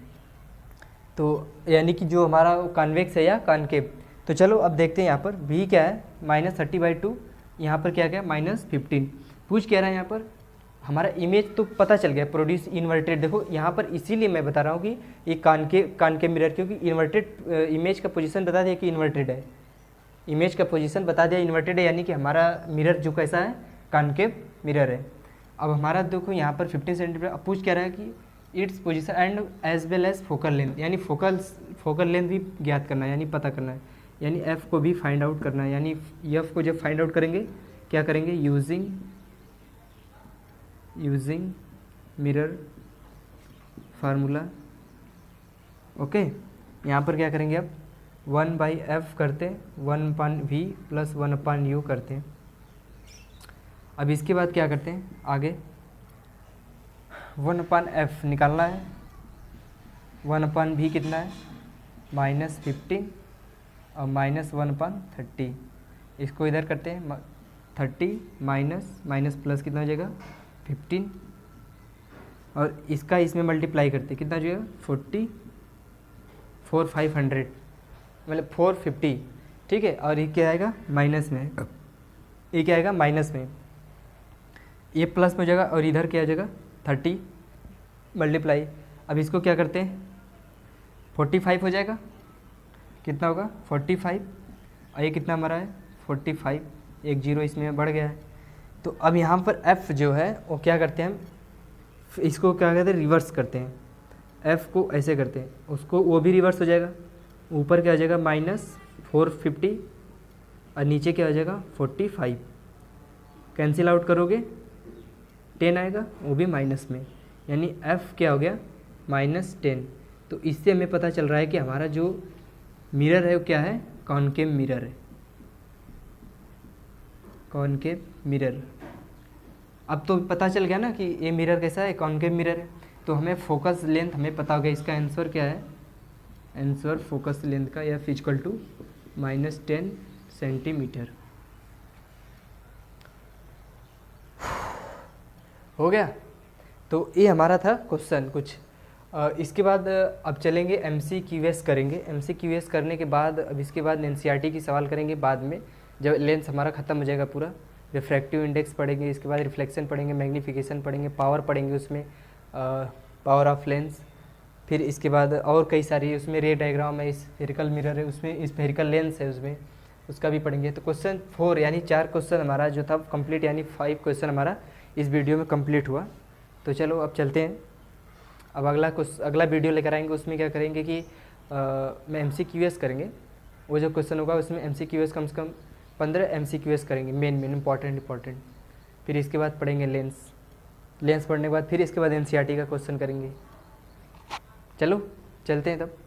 Speaker 1: तो यानी कि जो हमारा कॉन्वेक्स है या कॉनकेव। तो चलो अब देखते हैं यहाँ पर v क्या है, -30/2, यहाँ पर क्या क्या है, -15। पूछ क्या रहा है यहाँ पर, हमारा इमेज तो पता चल गया, प्रोड्यूस इन्वर्टेड। देखो यहाँ पर इसीलिए मैं बता रहा हूँ कि ये कॉनकेव मिरर, क्योंकि इन्वर्टेड इमेज का पोजीशन बता दिया कि इन्वर्टेड है, इमेज का पोजीशन बता दिया इन्वर्टेड है, यानी कि हमारा मिरर जो कैसा है, कॉनकेव मिरर है। अब हमारा देखो यहाँ पर 15 सेंटीमीटर, अब पूछ क्या रहा है कि its position and as well as focal length, यानी फोकल लेंथ भी ज्ञात करना है, यानी पता करना है, यानी एफ को भी फाइंड आउट करना है। यानी एफ को जब फाइंड आउट करेंगे क्या करेंगे, यूजिंग मिरर फार्मूला। ओके, यहाँ पर क्या करेंगे, अब 1/f करते हैं, 1/v प्लस 1/u करते हैं। अब इसके बाद क्या करते हैं आगे, 1/f निकालना है, 1/v कितना है -15 और -1/30। इसको इधर करते हैं 30 माइनस प्लस कितना हो जाएगा 15, और इसका इसमें मल्टीप्लाई करते हैं, कितना हो जाएगा 500 मतलब 450, ठीक है। और ये क्या आएगा माइनस में, ये क्या आएगा माइनस में, ये प्लस में हो जाएगा और इधर क्या आ जाएगा 30 मल्टीप्लाई। अब इसको क्या करते हैं 45 हो जाएगा, कितना होगा 45, और ये कितना हमारा है 45, एक जीरो इसमें बढ़ गया है। तो अब यहाँ पर f जो है वो क्या करते हैं हम, इसको क्या कहते हैं रिवर्स करते हैं, f को ऐसे करते हैं, उसको वो भी रिवर्स हो जाएगा, ऊपर क्या आ जाएगा -450 और नीचे क्या आ जाएगा 45, कैंसिल आउट करोगे 10 आएगा, वो भी माइनस में, यानी f क्या हो गया -10। तो इससे हमें पता चल रहा है कि हमारा जो मिरर है वो क्या है कॉनकेव मिरर है, कॉनकेव मिरर। अब तो पता चल गया ना कि ये मिरर कैसा है, कॉनकेव मिरर है। तो हमें फोकस लेंथ हमें पता हो गया, इसका आंसर क्या है, आंसर फोकस लेंथ का F = -10 सेंटीमीटर हो गया। तो ये हमारा था क्वेश्चन कुछ। इसके बाद अब चलेंगे MCQS करेंगे। MCQS करने के बाद अब इसके बाद NCERT की सवाल करेंगे बाद में, जब लेंस हमारा ख़त्म हो जाएगा पूरा। रिफ्रैक्टिव इंडेक्स पढ़ेंगे, इसके बाद रिफ्लेक्शन पढ़ेंगे, मैग्नीफिकेशन पढ़ेंगे, पावर पढ़ेंगे उसमें, पावर ऑफ लेंस। फिर इसके बाद और कई सारी उसमें रे डायग्राम है, स्फेरिकल मिरर है उसमें, स्फेरिकल लेंस है उसमें, उसका भी पढ़ेंगे। तो क्वेश्चन 4 यानी 4 क्वेश्चन हमारा जो था कंप्लीट, यानी 5 क्वेश्चन हमारा इस वीडियो में कंप्लीट हुआ। तो चलो अब चलते हैं, अब अगला वीडियो लेकर आएंगे, उसमें क्या करेंगे कि मैं MCQS करेंगे। वो जो क्वेश्चन होगा उसमें MCQS कम से कम 15 MCQS करेंगे, मेन इंपॉर्टेंट। फिर इसके बाद पढ़ेंगे लेंस पढ़ने के बाद फिर इसके बाद NCERT का क्वेश्चन करेंगे। चलो चलते हैं तब।